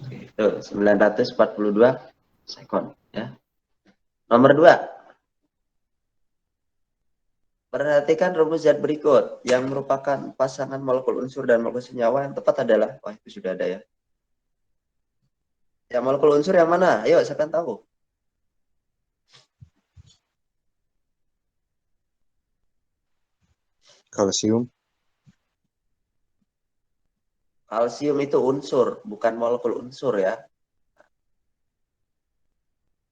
Itu 942 sekon ya. Nomor 2. Perhatikan rumus zat berikut yang merupakan pasangan molekul unsur dan molekul senyawa. Yang tepat adalah, itu sudah ada ya. Yang molekul unsur yang mana? Ayo, siapa yang tahu? Kalsium. Kalsium itu unsur, bukan molekul unsur ya.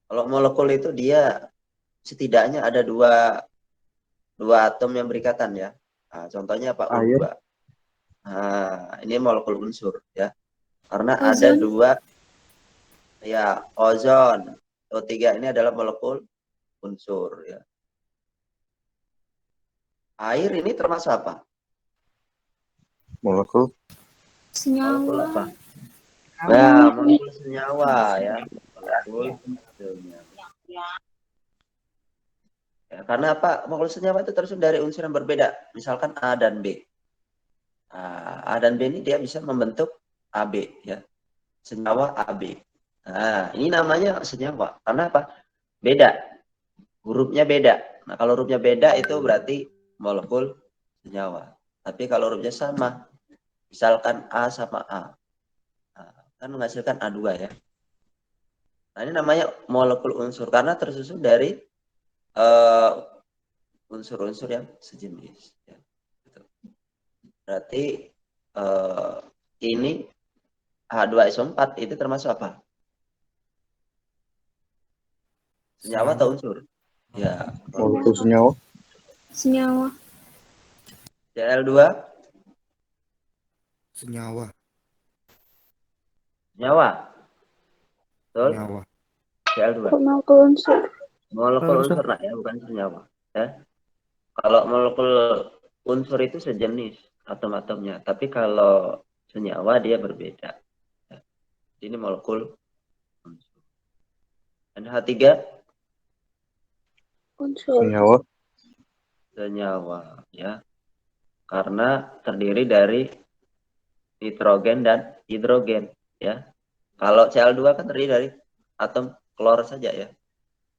Kalau molekul itu dia setidaknya ada dua atom yang berikatan ya. Nah, contohnya apa? O2. Nah, ini molekul unsur ya. Karena ada dua ya, ozon. O3 ini adalah molekul unsur ya. Air ini termasuk apa? Molekul Senyawa. Apa? Nah, molekul senyawa ya. Molekul senyawa. Ya, karena apa? Molekul senyawa itu tersusun dari unsur yang berbeda. Misalkan A dan B. Nah, A dan B ini dia bisa membentuk AB ya. Senyawa AB. Nah, ini namanya senyawa. Karena apa? Beda. Hurufnya beda. Nah, kalau hurufnya beda itu berarti molekul senyawa. Tapi kalau hurufnya sama, misalkan A sama A, nah, kan menghasilkan A2 ya. Nah, ini namanya molekul unsur karena tersusun dari unsur-unsur yang sejenis. Ya. Berarti ini H2SO4 itu termasuk apa? Senyawa atau unsur? Ya. molekul senyawa. Senyawa. Cl2? Senyawa. Senyawa. Betul? Senyawa. Cl2. Molekul unsur. Molekul unsur nah, ya, bukan senyawa. Ya. Kalau molekul unsur itu sejenis atom-atomnya, tapi kalau senyawa dia berbeda. Ya. Ini molekul unsur. NH3? Unsur. Senyawa. Senyawa, ya. Karena terdiri dari nitrogen dan hidrogen, ya. Kalau Cl2 kan terdiri dari atom klor saja ya.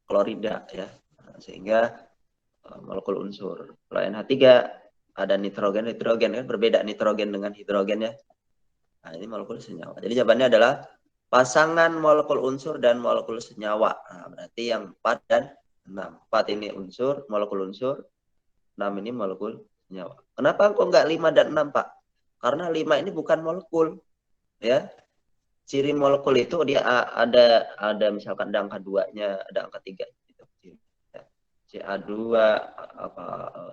Klorida ya. Sehingga molekul unsur. Kalau NH3 ada nitrogen, hidrogen kan berbeda nitrogen dengan hidrogen ya. Nah, ini molekul senyawa. Jadi jawabannya adalah pasangan molekul unsur dan molekul senyawa. Nah, berarti yang 4 dan 6. 4 ini unsur, molekul unsur. 6 ini molekul senyawa. Kenapa kok nggak 5 dan 6, Pak? Karena 5 ini bukan molekul. Ya. Ciri molekul itu dia ada misalkan ada angka 2-nya, ada angka 3 gitu. CA2, apa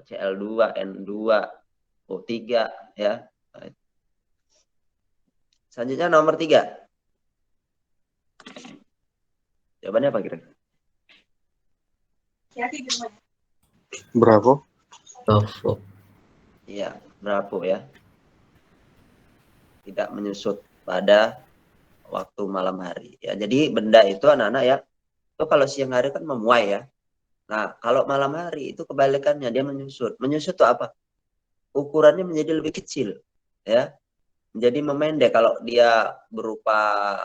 CL2, N2, O3 ya. Selanjutnya nomor 3. Jawabannya apa kira-kira? Bravo. Bravo. Iya, bravo ya. Tidak menyusut pada waktu malam hari. Ya, jadi benda itu anak-anak ya, itu kalau siang hari kan memuai ya. Nah, kalau malam hari itu kebalikannya, dia menyusut. Menyusut itu apa? Ukurannya menjadi lebih kecil, ya. Menjadi memendek. Kalau dia berupa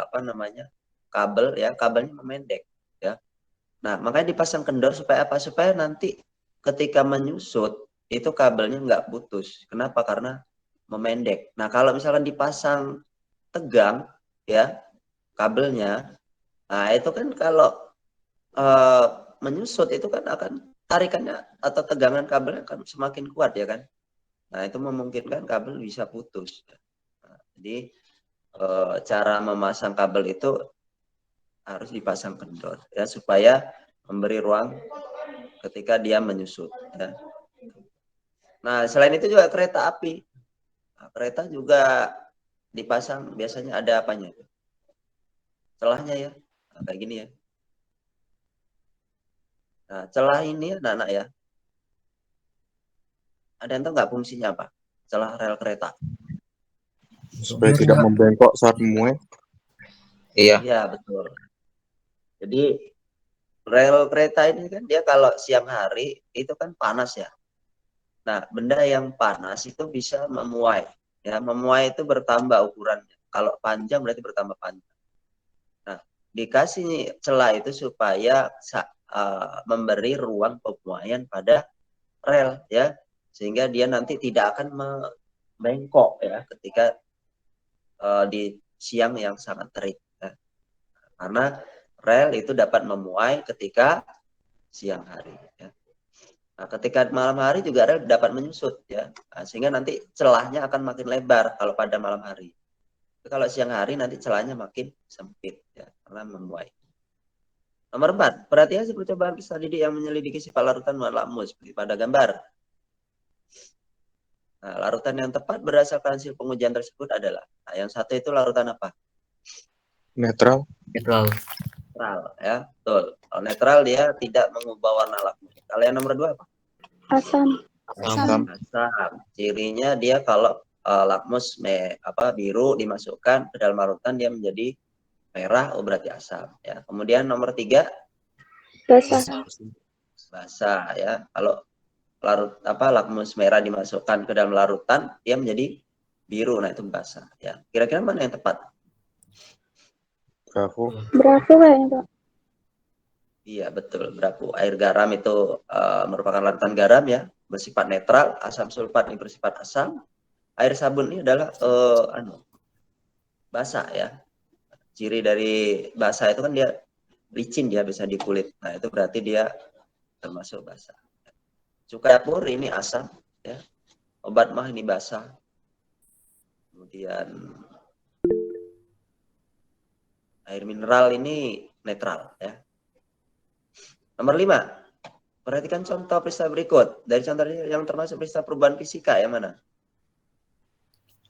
apa namanya? Kabel ya, kabelnya memendek, ya. Nah, makanya dipasang kendor supaya apa? Supaya nanti ketika menyusut itu kabelnya nggak putus. Kenapa? Karena memendek. Nah, kalau misalkan dipasang tegang ya kabelnya, nah itu kan kalau menyusut itu kan akan tarikannya atau tegangan kabelnya akan semakin kuat ya kan. Nah, itu memungkinkan kabel bisa putus. Nah, jadi cara memasang kabel itu harus dipasang kendor ya supaya memberi ruang ketika dia menyusut ya. Nah, selain itu juga kereta api. Nah, kereta juga dipasang biasanya ada apanya? Celahnya ya. Nah, kayak gini ya. Nah, celah ini anak-anak ya. Ada yang tahu nggak fungsinya apa? Celah rel kereta. Supaya tidak membengkok saat memuai. Iya. Iya, betul. Jadi rel kereta ini kan dia kalau siang hari itu kan panas ya. Nah, benda yang panas itu bisa memuai. Ya, memuai itu bertambah ukurannya. Kalau panjang berarti bertambah panjang. Nah, dikasih celah itu supaya memberi ruang pemuaian pada rel ya, sehingga dia nanti tidak akan membengkok ya ketika di siang yang sangat terik ya. Karena rel itu dapat memuai ketika siang hari ya. Nah, ketika malam hari juga rel dapat menyusut ya. Nah, sehingga nanti celahnya akan makin lebar kalau pada malam hari. Tapi kalau siang hari nanti celahnya makin sempit ya karena memuai. Nomor 4, perhatikan hasil percobaan peserta didik yang menyelidiki sifat larutan lakmus seperti pada gambar. Nah, larutan yang tepat berdasarkan hasil pengujian tersebut adalah, nah, yang satu itu larutan apa? Netral. Netral. Netral ya, betul. Kalau netral dia tidak mengubah warna lakmus. Kalau yang nomor 2 apa? Asam. Asam. Asam. Cirinya dia kalau lakmus biru dimasukkan ke dalam larutan dia menjadi merah, oh berarti asam ya. Kemudian nomor 3 Basah. basah ya. Kalau lakmus merah dimasukkan ke dalam larutan dia menjadi biru, nah itu basah ya. Kira-kira mana yang tepat? Bravo. Bravo kayaknya, Pak. Iya betul, bravo. Air garam itu merupakan larutan garam ya, bersifat netral. Asam sulfat ini bersifat asam. Air sabun ini adalah basah ya. Ciri dari basah itu kan dia licin, dia bisa di kulit. Nah itu berarti dia termasuk basah. Cuka dapur ini asam ya. Obat mah ini basah. Kemudian air mineral ini netral ya. Nomor 5, perhatikan contoh peristiwa berikut. Dari contoh yang termasuk peristiwa perubahan fisika yang mana?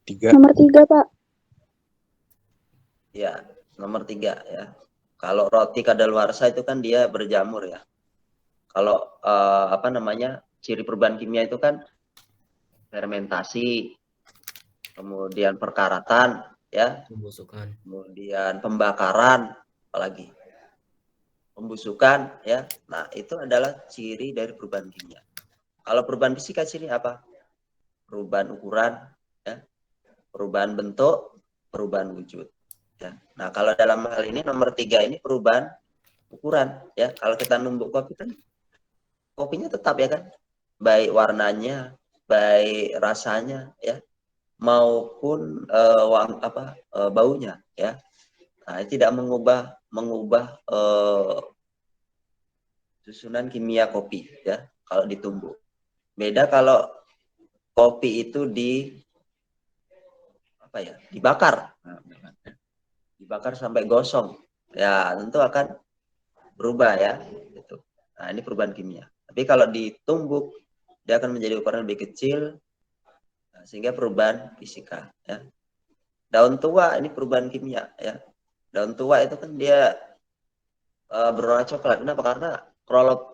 3. Nomor 3, Pak. Ya, nomor 3 ya. Kalau roti kadaluarsa itu kan dia berjamur ya. Kalau ciri perubahan kimia itu kan fermentasi, kemudian perkaratan ya, Pembusukan. kemudian pembakaran, apalagi pembusukan ya. Nah, itu adalah ciri dari perubahan kimia. Kalau perubahan fisika ciri apa? Perubahan ukuran ya, perubahan bentuk, perubahan wujud ya. Nah, kalau dalam hal ini nomor 3 ini perubahan ukuran ya. Kalau kita numbuk kopi kan kopinya tetap ya kan, baik warnanya, baik rasanya ya, maupun baunya ya. Nah, tidak mengubah susunan kimia kopi ya kalau ditumbuk. Beda kalau kopi itu dibakar. Nah, dibakar sampai gosong. Ya, tentu akan berubah ya gitu. Nah, ini perubahan kimia. Tapi kalau ditumbuk dia akan menjadi ukuran lebih kecil, nah, sehingga perubahan fisika ya. Daun tua ini perubahan kimia ya. Daun tua itu kan dia berwarna coklat. Kenapa? Karena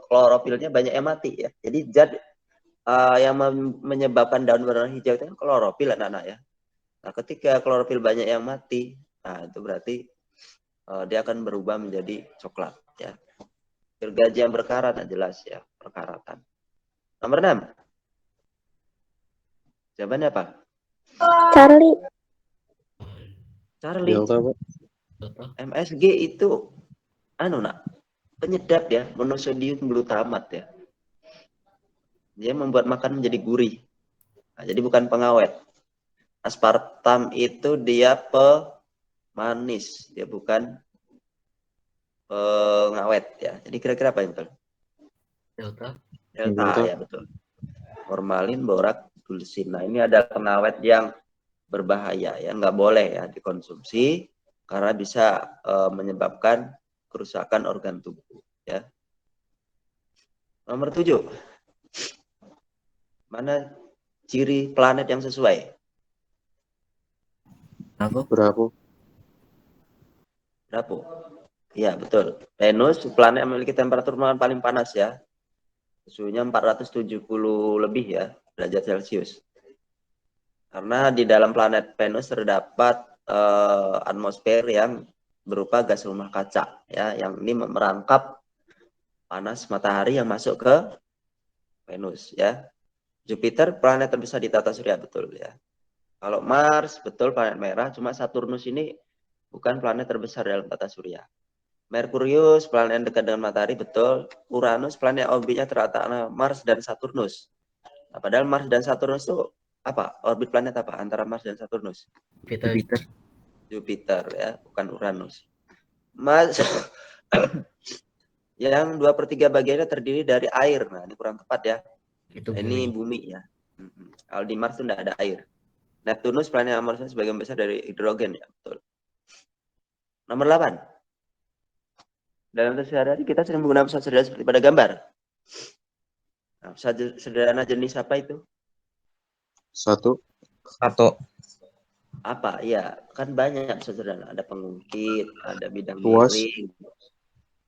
klorofilnya banyak yang mati ya. Jadi zat yang menyebabkan daun berwarna hijau itu kan klorofil anak-anak ya. Nah, ketika klorofil banyak yang mati, nah itu berarti dia akan berubah menjadi coklat ya. Gergaji yang berkarat, nah jelas ya, perkaratan. Nomor 6. Jawabannya apa? Charlie. Charlie. MSG itu penyedap ya, monosodium glutamat ya. Dia membuat makan menjadi gurih. Nah, jadi bukan pengawet. Aspartam itu dia pemanis, dia bukan pengawet ya. Jadi kira-kira apa yang betul? Delta ya, betul. Formalin, borak, dulsin. Nah, ini adalah pengawet yang berbahaya ya, nggak boleh ya dikonsumsi karena bisa menyebabkan kerusakan organ tubuh ya. Nomor 7. Mana ciri planet yang sesuai? Berapa? Ya, betul. Venus planet yang memiliki temperatur paling panas ya. Suhunya 470 lebih ya derajat Celcius. Karena di dalam planet Venus terdapat atmosfer yang berupa gas rumah kaca ya, yang ini merangkap panas matahari yang masuk ke Venus ya. Jupiter planet terbesar di tata surya, betul ya. Kalau Mars betul planet merah, cuma Saturnus ini bukan planet terbesar dalam tata surya. Merkurius planet yang dekat dengan matahari, betul. Uranus planet orbitnya terletak Mars dan Saturnus. Nah, padahal Mars dan Saturnus itu apa? Orbit planet apa antara Mars dan Saturnus? Jupiter ya, bukan Uranus. Mars yang 2/3 bagiannya terdiri dari air. Nah, ini kurang tepat ya. Ini bumi ya. Kalau di Mars itu tidak ada air. Neptunus planet amorfnya sebagian besar dari hidrogen ya, betul. Nomor 8. Dalam sehari-hari kita sering menggunakan pesawat sederhana seperti pada gambar. Nah, pesawat sederhana jenis apa itu? 1. Apa? Ya, kan banyak pesawat sederhana. Ada pengungkit, ada bidang Tuas. miring.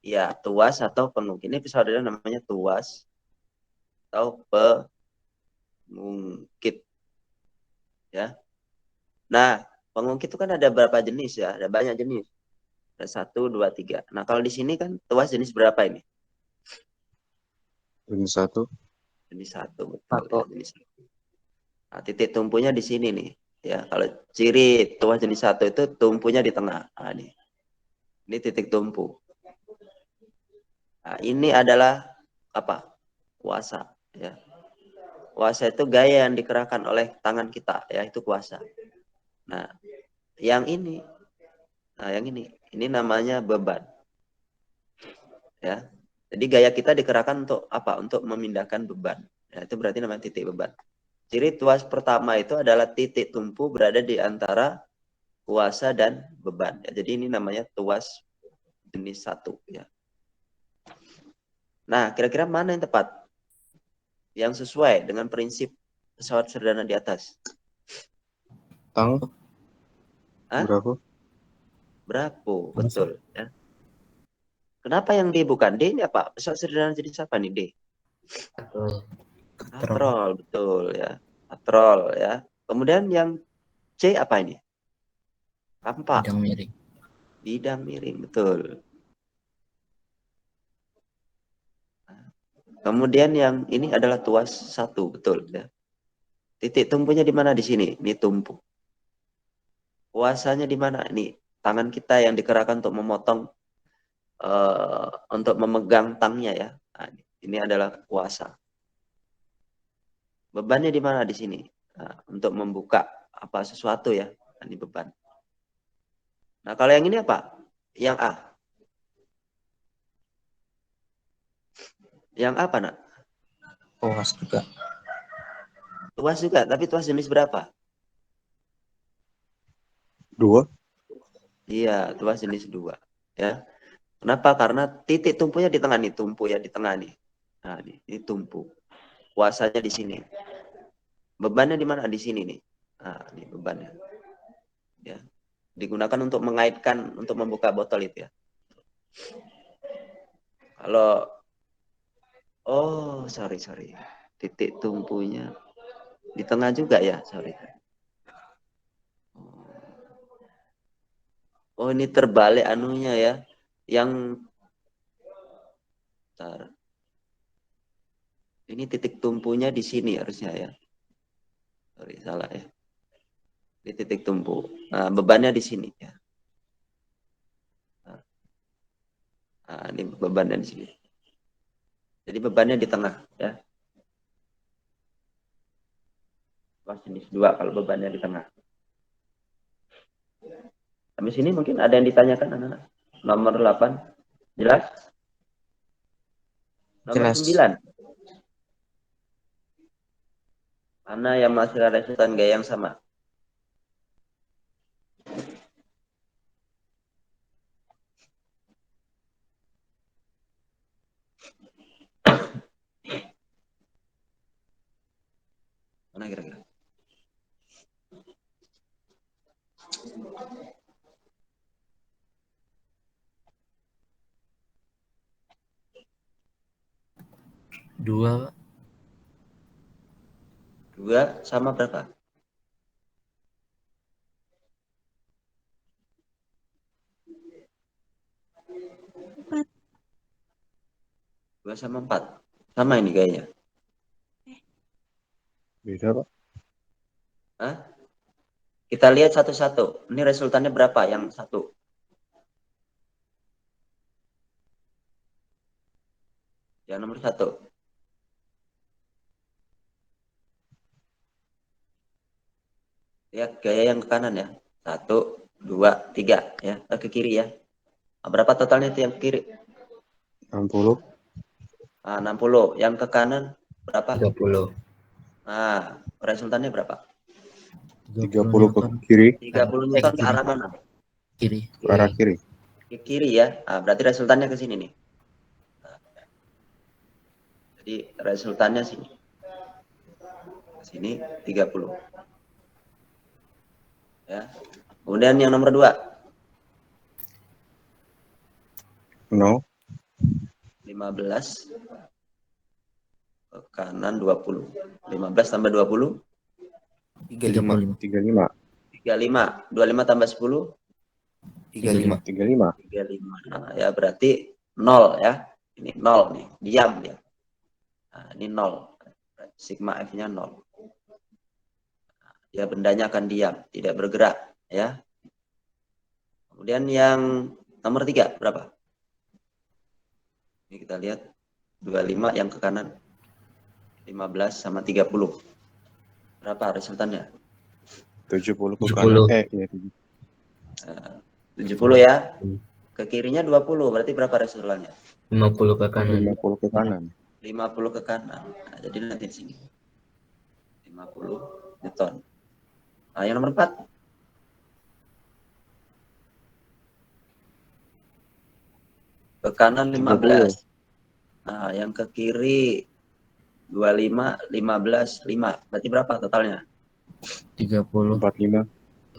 Ya, tuas atau pengungkit. Ini pesawat sederhana namanya tuas atau pengungkit. Ya. Nah, pengungkit itu kan ada berapa jenis ya? Ada banyak jenis. Ada 1, 2, 3. Nah, kalau di sini kan tuas jenis berapa ini? Jenis 1. Jenis 1, betul. Ya, jenis 1. Nah, titik tumpunya di sini nih. Ya, kalau ciri tuas jenis 1 itu tumpunya di tengah. Nah, ini titik tumpu. Nah, ini adalah apa? Kuasa. Ya. Kuasa itu gaya yang dikerahkan oleh tangan kita. Ya, itu kuasa. Nah, yang ini. Nah, yang ini namanya beban. Ya. Jadi gaya kita dikerahkan untuk apa? Untuk memindahkan beban. Ya, itu berarti namanya titik beban. Ciri tuas pertama itu adalah titik tumpu berada di antara kuasa dan beban. Ya, jadi ini namanya tuas jenis 1. Ya. Nah, kira-kira mana yang tepat? Yang sesuai dengan prinsip pesawat sederhana di atas? Berapa? Berapa? Betul. Ya. Kenapa yang D bukan? D ini apa? Pesawat sederhana jenis apa nih D? Katrol, betul ya. Katrol ya. Kemudian yang C apa ini? Kampak. Bidang miring, betul. Kemudian yang ini adalah tuas 1, betul ya. Titik tumpunya di mana di sini? Ini tumpu. Kuasanya di mana? Ini tangan kita yang dikerahkan untuk memotong, untuk memegang tangnya ya. Nah, ini adalah kuasa. Bebannya di mana di sini? Nah, untuk membuka apa sesuatu ya. Nah, ini beban. Nah, kalau yang ini apa? Yang A. Yang apa, nak? Tuas juga. Tuas juga, tapi tuas jenis berapa? 2. Iya, tuas jenis 2. Ya. Kenapa? Karena titik tumpunya di tengah nih, tumpu ya di tengah nih. Nah, ini tumpu. Kuasanya di sini. Bebannya di mana? Di sini nih. Nah, ini bebannya. ya. Digunakan untuk mengaitkan, untuk membuka botol itu ya. Kalau sorry. Titik tumpunya di tengah juga ya, sorry. Oh, ini terbalik anunya ya. Yang ini titik tumpunya di sini harusnya ya. Sorry, salah ya. Di titik tumpu. Nah, bebannya di sini ya. Nah, ini bebannya di sini. Jadi bebannya di tengah ya. Kelas jenis 2 kalau bebannya di tengah. Habis ini mungkin ada yang ditanyakan anak-anak. Nomor 8. Jelas? Nomor Jelas. 9. Mana yang masih resultan gaya yang sama? Mana kira-kira? Dua. 2 sama berapa? 4. 2 sama 4. Sama ini kayaknya. Beda, Pak. Hah? Kita lihat satu-satu. Ini resultannya berapa yang satu? Yang nomor 1. Lihat gaya yang ke kanan ya. 1, 2, 3 ya. Ke kiri ya. Nah, berapa totalnya itu yang ke kiri? 60. Nah, 60. Yang ke kanan berapa? 30. Nah, resultannya berapa? 30 ke kiri. 30 Newton ke arah mana? Kiri. Ke arah kiri. Ke kiri ya. Nah, berarti resultannya ke sini nih. Nah, jadi resultannya sini. Ke sini 30. Ya. Kemudian yang nomor 2. 0. 15 ke kanan 20. 15 tambah 20 35. 35. 35. 25 tambah 10 35. 35. 35. Nah, ya berarti 0 ya. Ini 0 nih, diam dia. Nah, ini 0. Sigma F-nya 0. Ya, bendanya akan diam, tidak bergerak ya. Kemudian yang nomor 3 berapa? Ini kita lihat 25 yang ke kanan. 15 sama 30. Berapa resultannya? 70 ke 70. kanan. Ya, 70 ya. Ke kirinya 20, berarti berapa resultannya? 50 ke kanan. 50 ke kanan. 50 ke kanan. Nah, jadi nanti di sini. 50 Newton. Nah, yang nomor 4. Ke kanan 15. Nah, yang ke kiri 25, 15, 5. Berarti berapa totalnya? 30. 45.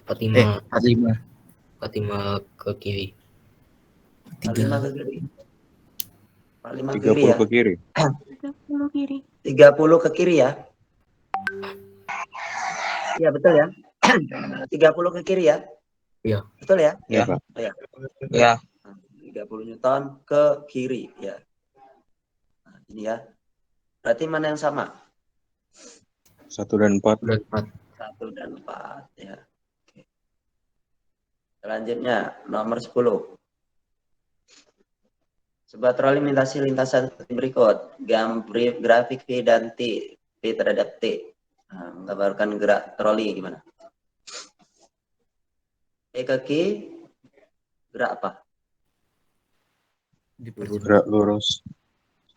45. 45 ke kiri. 45 ke kiri. 45 30 kiri ya. ke kiri. 30 kiri. 30 ke kiri ya. Iya, betul ya. 30 ke kiri ya. Iya. Betul ya? Ya, Pak. Ya. Ya. 30 Newton ke kiri ya. Nah, ini ya. Berarti mana yang sama? 1 dan 4. 1 dan 4 ya. Oke. Selanjutnya nomor 10. Sebuah troli melintasi lintasan seperti berikut. Grafik V dan T. V terhadap T. Nah, menggambarkan gerak troli gimana? E ke Q gerak apa? Gerak lurus.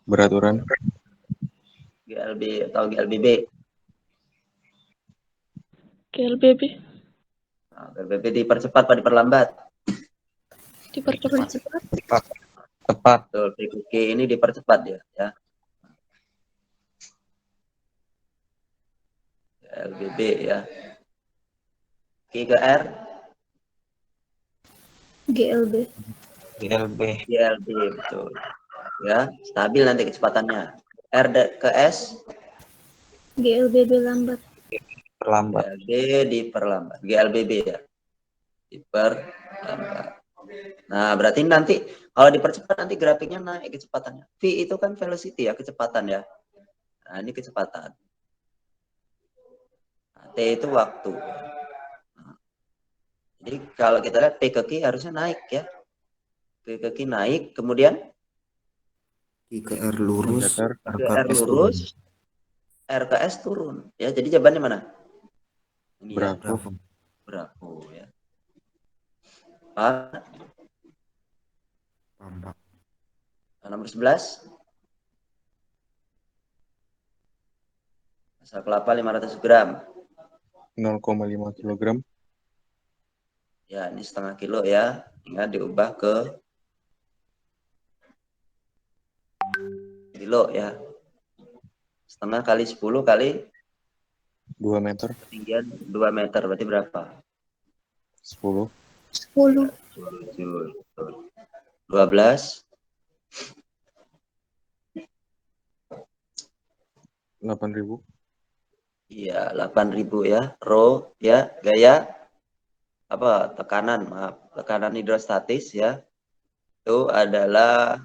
Beraturan. GLB atau GLBB? GLBB. Nah, GLBB dipercepat atau diperlambat? Dipercepat. Tepat. Betul, V ke Q ini dipercepat ya. GLBB ya. Q ke R GLB. GLB. GLB, betul. Ya, stabil nanti kecepatannya. R ke S, GLBB lambat. Perlambat. GLB diperlambat. GLBB ya. Diperlambat. Nah, berarti nanti kalau dipercepat nanti grafiknya naik kecepatannya. V itu kan velocity ya, kecepatan ya. Nah, ini kecepatan. Nah, T itu waktu. Nah, jadi kalau kita lihat P ke Q harusnya naik ya. P ke Q naik, kemudian I ke R lurus, Mendatar. R ke ke R S turun. lurus, R ke S turun. Ya, jadi jawabannya mana? Ini ya, Bravo. Bravo ya. Pak, Paham, Pak. nomor 11. Asal kelapa 500 gram. 0,5 kilogram. Ya, ini setengah kilo ya. Ingat diubah ke kilo ya. Setengah kali 10 kali 2 meter. ketinggian 2 meter. Berarti berapa? 10. 10. 12. 8.000. Iya, 8.000 ya. Rho ya, gaya apa? Tekanan, maaf. Tekanan hidrostatis ya. Itu adalah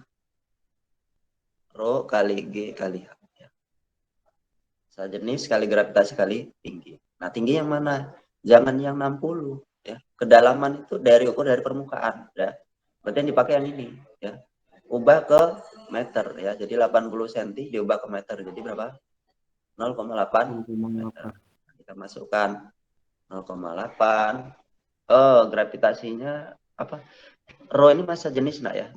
Rho kali G kali H. Ya. Sejenis kali gravitasi kali tinggi. Nah, tinggi yang mana? Jangan yang 60 ya. Kedalaman itu ukur dari permukaan ya. Berarti yang dipakai yang ini ya. Ubah ke meter ya. Jadi 80 cm diubah ke meter. Jadi berapa? 0,8 meter. Kita masukkan 0,8. Oh, gravitasinya apa? Rho ini massa jenis nak ya?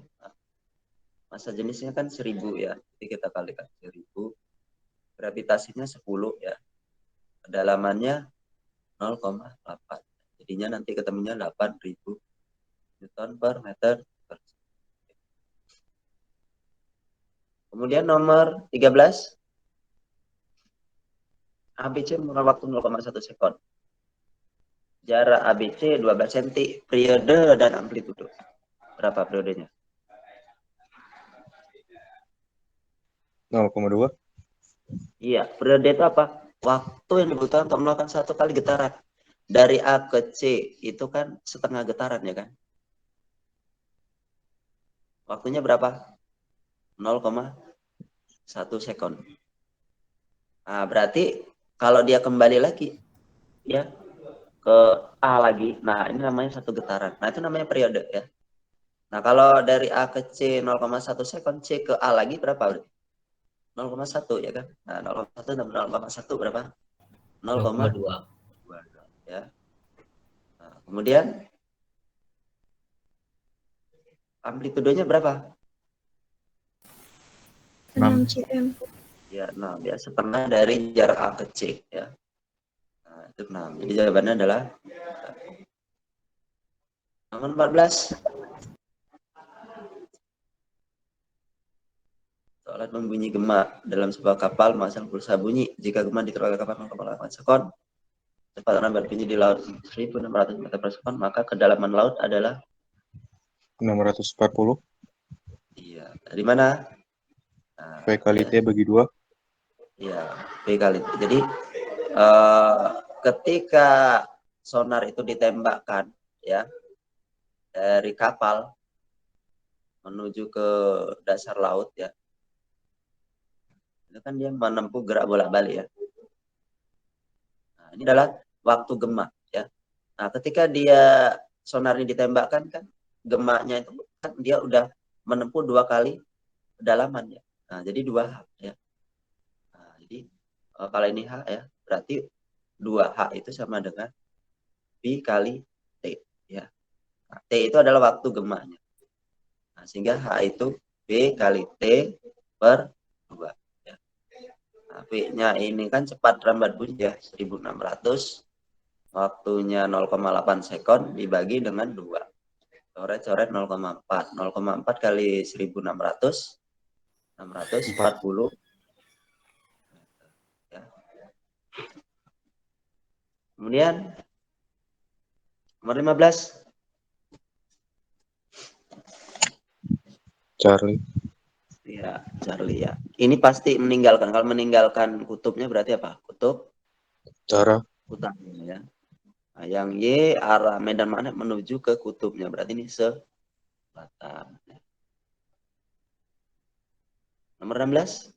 Massa jenisnya kan 1000 ya. Jadi kita kalikan 1000. Gravitasinya 10 ya. Kedalamannya 0,8. Jadinya nanti ketemunya 8.000 Newton per meter. Kemudian nomor 13. ABC menggunakan waktu 0,1 sekon. Jarak ABC 12 cm, periode dan amplitudo. Berapa periodenya? 0,2. Iya, periode itu apa? Waktu yang dibutuhkan untuk melakukan satu kali getaran. Dari A ke C itu kan setengah getaran ya kan? Waktunya berapa? 0,1 sekon. Nah, berarti kalau dia kembali lagi ya ke A lagi. Nah, ini namanya satu getaran. Nah, itu namanya periode ya. Nah, kalau dari A ke C 0,1 sekon, C ke A lagi berapa? 0,1 ya kan? Nah, 0,1 dan 0,1 berapa? 0,2 ya. Nah, kemudian amplitudonya berapa? 6 cm. Ya, 6 ya, setengah dari jarak A ke C ya. Nah, itu 6. Jadi jawabannya adalah nomor 14. Alat membunyi gema dalam sebuah kapal memasang pulsa bunyi. Jika gema diterapkan kapal 0,8 sekon, kecepatan berbunyi di laut 1.600 meter per sekon, maka kedalaman laut adalah 640. Iya, dari mana? Nah, V kali T bagi 2. Iya, V kali T. Jadi ketika sonar itu ditembakkan ya dari kapal menuju ke dasar laut ya, itu kan dia menempuh gerak bolak-balik ya. Nah, ini adalah waktu gema ya. Nah, ketika dia sonar ini ditembakkan kan gemanya itu kan dia udah menempuh 2 kali kedalaman ya. Nah, jadi 2H ya. Nah, jadi kalau ini H ya, berarti 2H itu sama dengan V kali T ya. Nah, T itu adalah waktu gemanya. Nah, sehingga H itu V kali T per 2 ya. Nah, V-nya ini kan cepat rambat bunyi ya, 1600. Waktunya 0,8 sekon dibagi dengan 2. Coret-coret 0,4. 0,4 kali 1600. 640 ya. Kemudian nomor 15. Charlie. Ya, Charlie ya. Ini pasti meninggalkan. Kalau meninggalkan kutubnya berarti apa? Kutub Utara. utara ya. Nah, yang Y arah medan magnet menuju ke kutubnya. Berarti ini selatan. Nomor 16.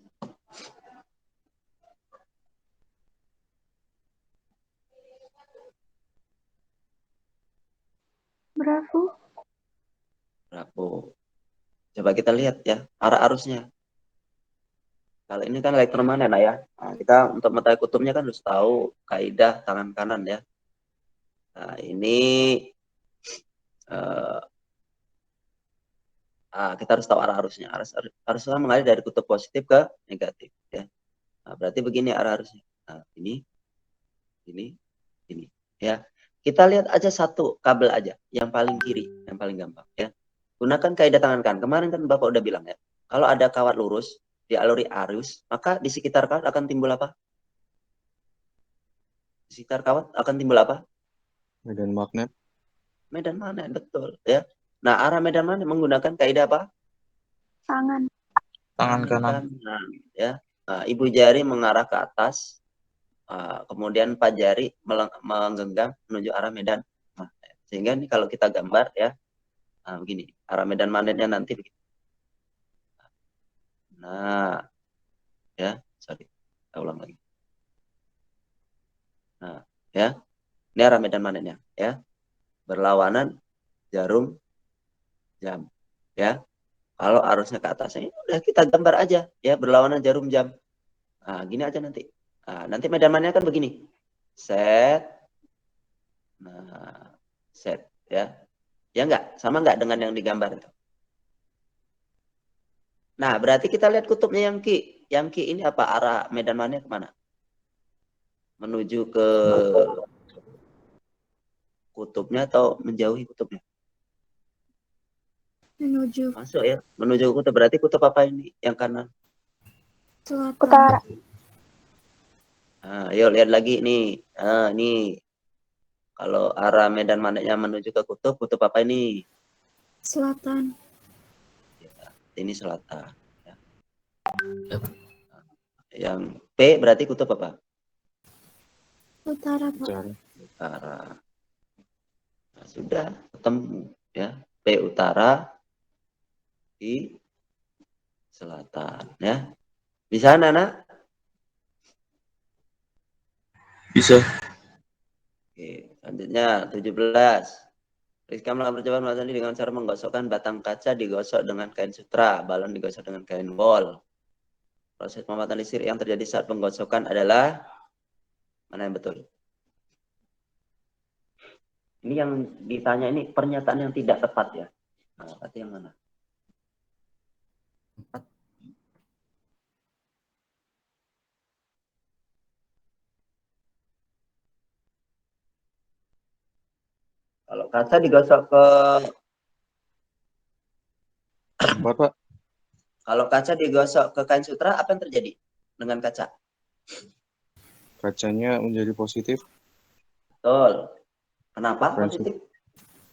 Bravo. Bravo. Coba kita lihat ya arah arusnya. Kalau ini kan elektromagnet ya. Nah, kita untuk mengetahui kutubnya kan harus tahu kaidah tangan kanan ya. Nah, ini kita harus tahu arah arusnya. Arusnya mengalir dari kutub positif ke negatif ya. Nah, berarti begini arah arusnya. Nah, ini ya. Kita lihat aja satu kabel aja yang paling kiri, yang paling gampang ya. Gunakan kaidah tangan kanan. Kemarin kan Bapak udah bilang ya. Kalau ada kawat lurus dialuri arus, maka di sekitar kawat akan timbul apa? Di sekitar kawat akan timbul apa? Medan magnet. Medan magnet, betul ya. Nah, arah medan magnet menggunakan kaidah apa? Tangan. Tangan kanan. Ya. Nah, ibu jari mengarah ke atas, kemudian 4 jari menggenggam menuju arah medan magnet. Sehingga ini kalau kita gambar ya, begini, arah medan magnetnya nanti begini. Nah, ya, sorry, kita ulang lagi. Nah, ya, ini arah medan magnetnya, ya, berlawanan jarum jam, ya. Kalau arusnya ke atas, ini udah kita gambar aja, ya, berlawanan jarum jam. Nah, gini aja nanti. Nah, nanti medan magnetnya kan begini, set, nah, set, ya, ya enggak, sama enggak dengan yang digambar itu? Nah, berarti kita lihat kutubnya yang Ki. Yang Ki ini apa? Arah medan magnet kemana? Menuju ke kutubnya atau menjauhi kutubnya? Menuju Masuk ya. Menuju ke kutub. Berarti kutub apa ini? Yang kanan. selatan. Utara. Nah, yuk lihat lagi nih. Nah, ini. Kalau arah medan magnetnya menuju ke kutub apa ini? Selatan. Ini selatan. Ya. Yang P berarti kutub apa? Utara, Pak. Utara. Nah, sudah ketemu ya. P utara, di selatan ya. Bisa Nana? Bisa. Oke, selanjutnya 17. Rizka melakukan percobaan melakukan dengan cara menggosokkan batang kaca digosok dengan kain sutra, balon digosok dengan kain wol. Proses pembuatan listrik yang terjadi saat penggosokan adalah mana yang betul? Ini yang ditanya ini pernyataan yang tidak tepat ya. Nah, berarti yang mana? Kalau kaca digosok ke Pak. Kalau kaca digosok ke kain sutra, apa yang terjadi dengan kaca? Kacanya menjadi positif. Betul. Kenapa positif?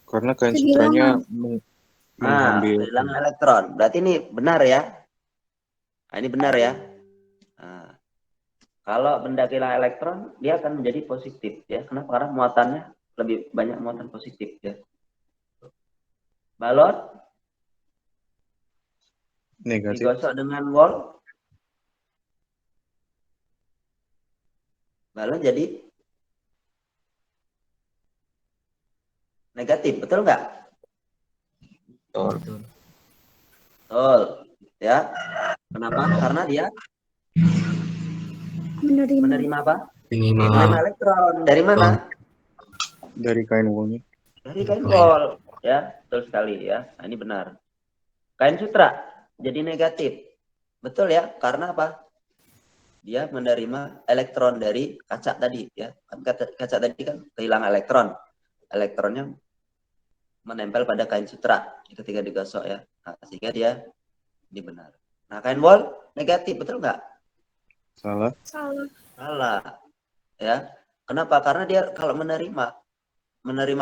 Karena kain sutranya mengambil kehilangan elektron. Berarti ini benar ya? Nah, ini benar ya? Nah, kalau benda kehilangan elektron, dia akan menjadi positif ya. Kenapa? Karena muatannya lebih banyak muatan positif ya. Balon negatif. Digosok dengan wol, balon jadi negatif, betul nggak? Betul. Betul, ya. Kenapa? Karena dia menerima apa? Menerima elektron. Dari mana? Dari kain wolnya. Dari kain wol, ya, betul sekali ya. Nah, ini benar. Kain sutra jadi negatif, betul ya? Karena apa? Dia menerima elektron dari kaca tadi, ya. Kaca tadi kan kehilangan elektron. Elektronnya menempel pada kain sutra ketika digosok ya. Nah, sehingga dia ini benar. Nah, kain wol negatif, betul nggak? Salah. Salah. Ya. Kenapa? Karena dia kalau menerima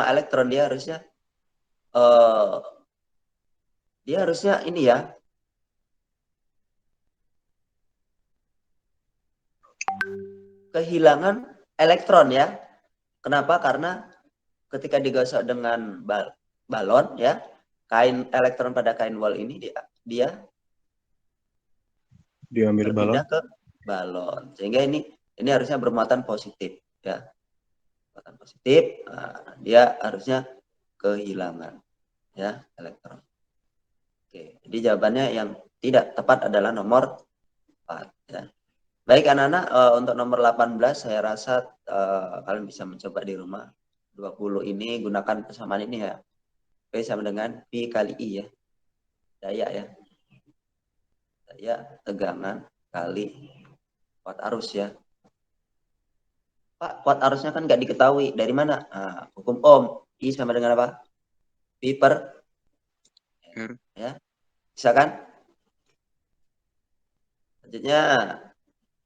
elektron dia harusnya ini ya, kehilangan elektron ya. Kenapa? Karena ketika digosok dengan balon ya, kain elektron pada kain wol ini dia Diambil balon. berpindah ke balon. Sehingga ini harusnya bermuatan positif ya. Muatan positif, dia harusnya kehilangan ya elektron. Oke, jadi jawabannya yang tidak tepat adalah nomor 4 ya. Baik anak-anak, untuk nomor 18 saya rasa kalian bisa mencoba di rumah. 20 ini gunakan persamaan ini ya. P sama dengan P kali I ya. Daya ya. Daya tegangan kali kuat arus ya. Pak, kuat arusnya kan nggak diketahui. Dari mana? Nah, hukum Ohm. I sama dengan apa? P per R. Ya. Bisa kan? Selanjutnya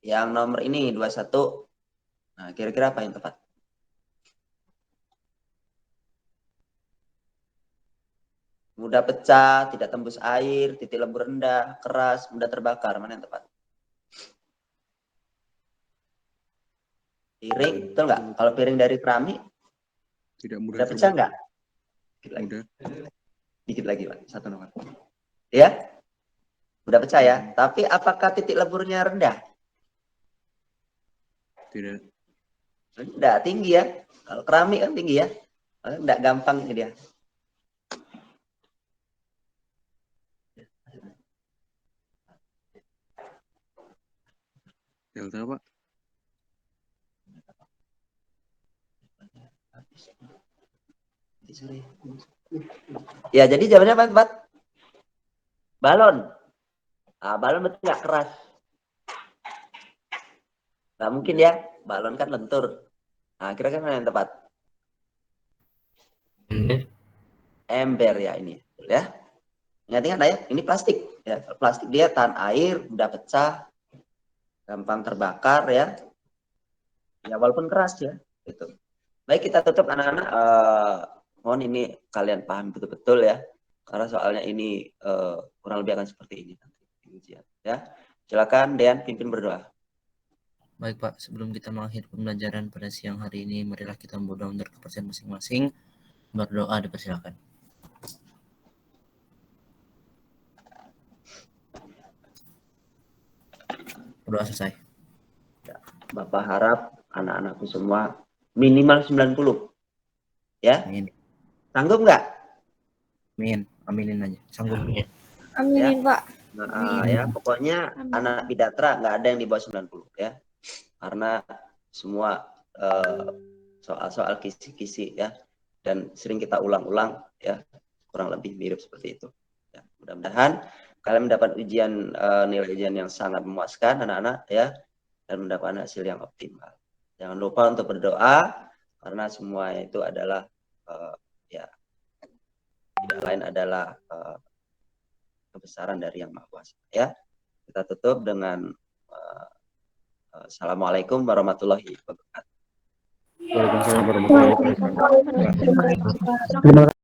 yang nomor ini 21. Nah, kira-kira apa yang tepat? Mudah pecah, tidak tembus air, titik lembur rendah, keras, mudah terbakar. Mana yang tepat? Piring, betul nggak? Kalau piring dari keramik, Tidak mudah mudah pecah terbakar. nggak? Dikit lagi. Mudah. Dikit lagi, Pak. 1 nomor. Ya? Mudah pecah ya. Tapi apakah titik leburnya rendah? Tidak. Rendah, tinggi ya. Kalau keramik kan tinggi ya. Nggak gampang ini dia. Delta, Pak. Ya, jadi jawabannya apa, Pak? Balon. Nah, balon betul nggak keras? Nggak mungkin ya. Balon kan lentur. Nah, kira-kira mana yang tepat? Ember ya ini, ya. Ingat-ingat ya, ini plastik ya. Plastik dia tahan air, mudah pecah, gampang terbakar ya. Ya walaupun keras ya, gitu. Baik, kita tutup anak-anak. Mohon ini kalian paham betul-betul ya. Karena soalnya ini kurang lebih akan seperti ini nanti ujian ya. Silakan Dean pimpin berdoa. Baik Pak, sebelum kita mengakhiri pembelajaran pada siang hari ini, marilah kita berdoa untuk kepercayaan masing-masing. Berdoa dipersilakan. Berdoa selesai. Bapak harap anak-anakku semua minimal 90. Ya? Amin. Sanggup nggak? Amin. Aminin aja. Sanggup. Aminin, Ya. Pak. Nah, ya pokoknya Amin. anak Bidatra nggak ada yang di bawah 90 ya. Karena semua soal-soal kisi-kisi ya, dan sering kita ulang-ulang ya, kurang lebih mirip seperti itu ya. Mudah-mudahan kalian mendapat ujian nilai ujian yang sangat memuaskan anak-anak ya, dan mendapat hasil yang optimal. Jangan lupa untuk berdoa, karena semua itu adalah ya tidak lain adalah kebesaran dari Yang Maha Kuasa ya. Kita tutup dengan Assalamualaikum warahmatullahi wabarakatuh. Waalaikumsalam warahmatullahi wabarakatuh.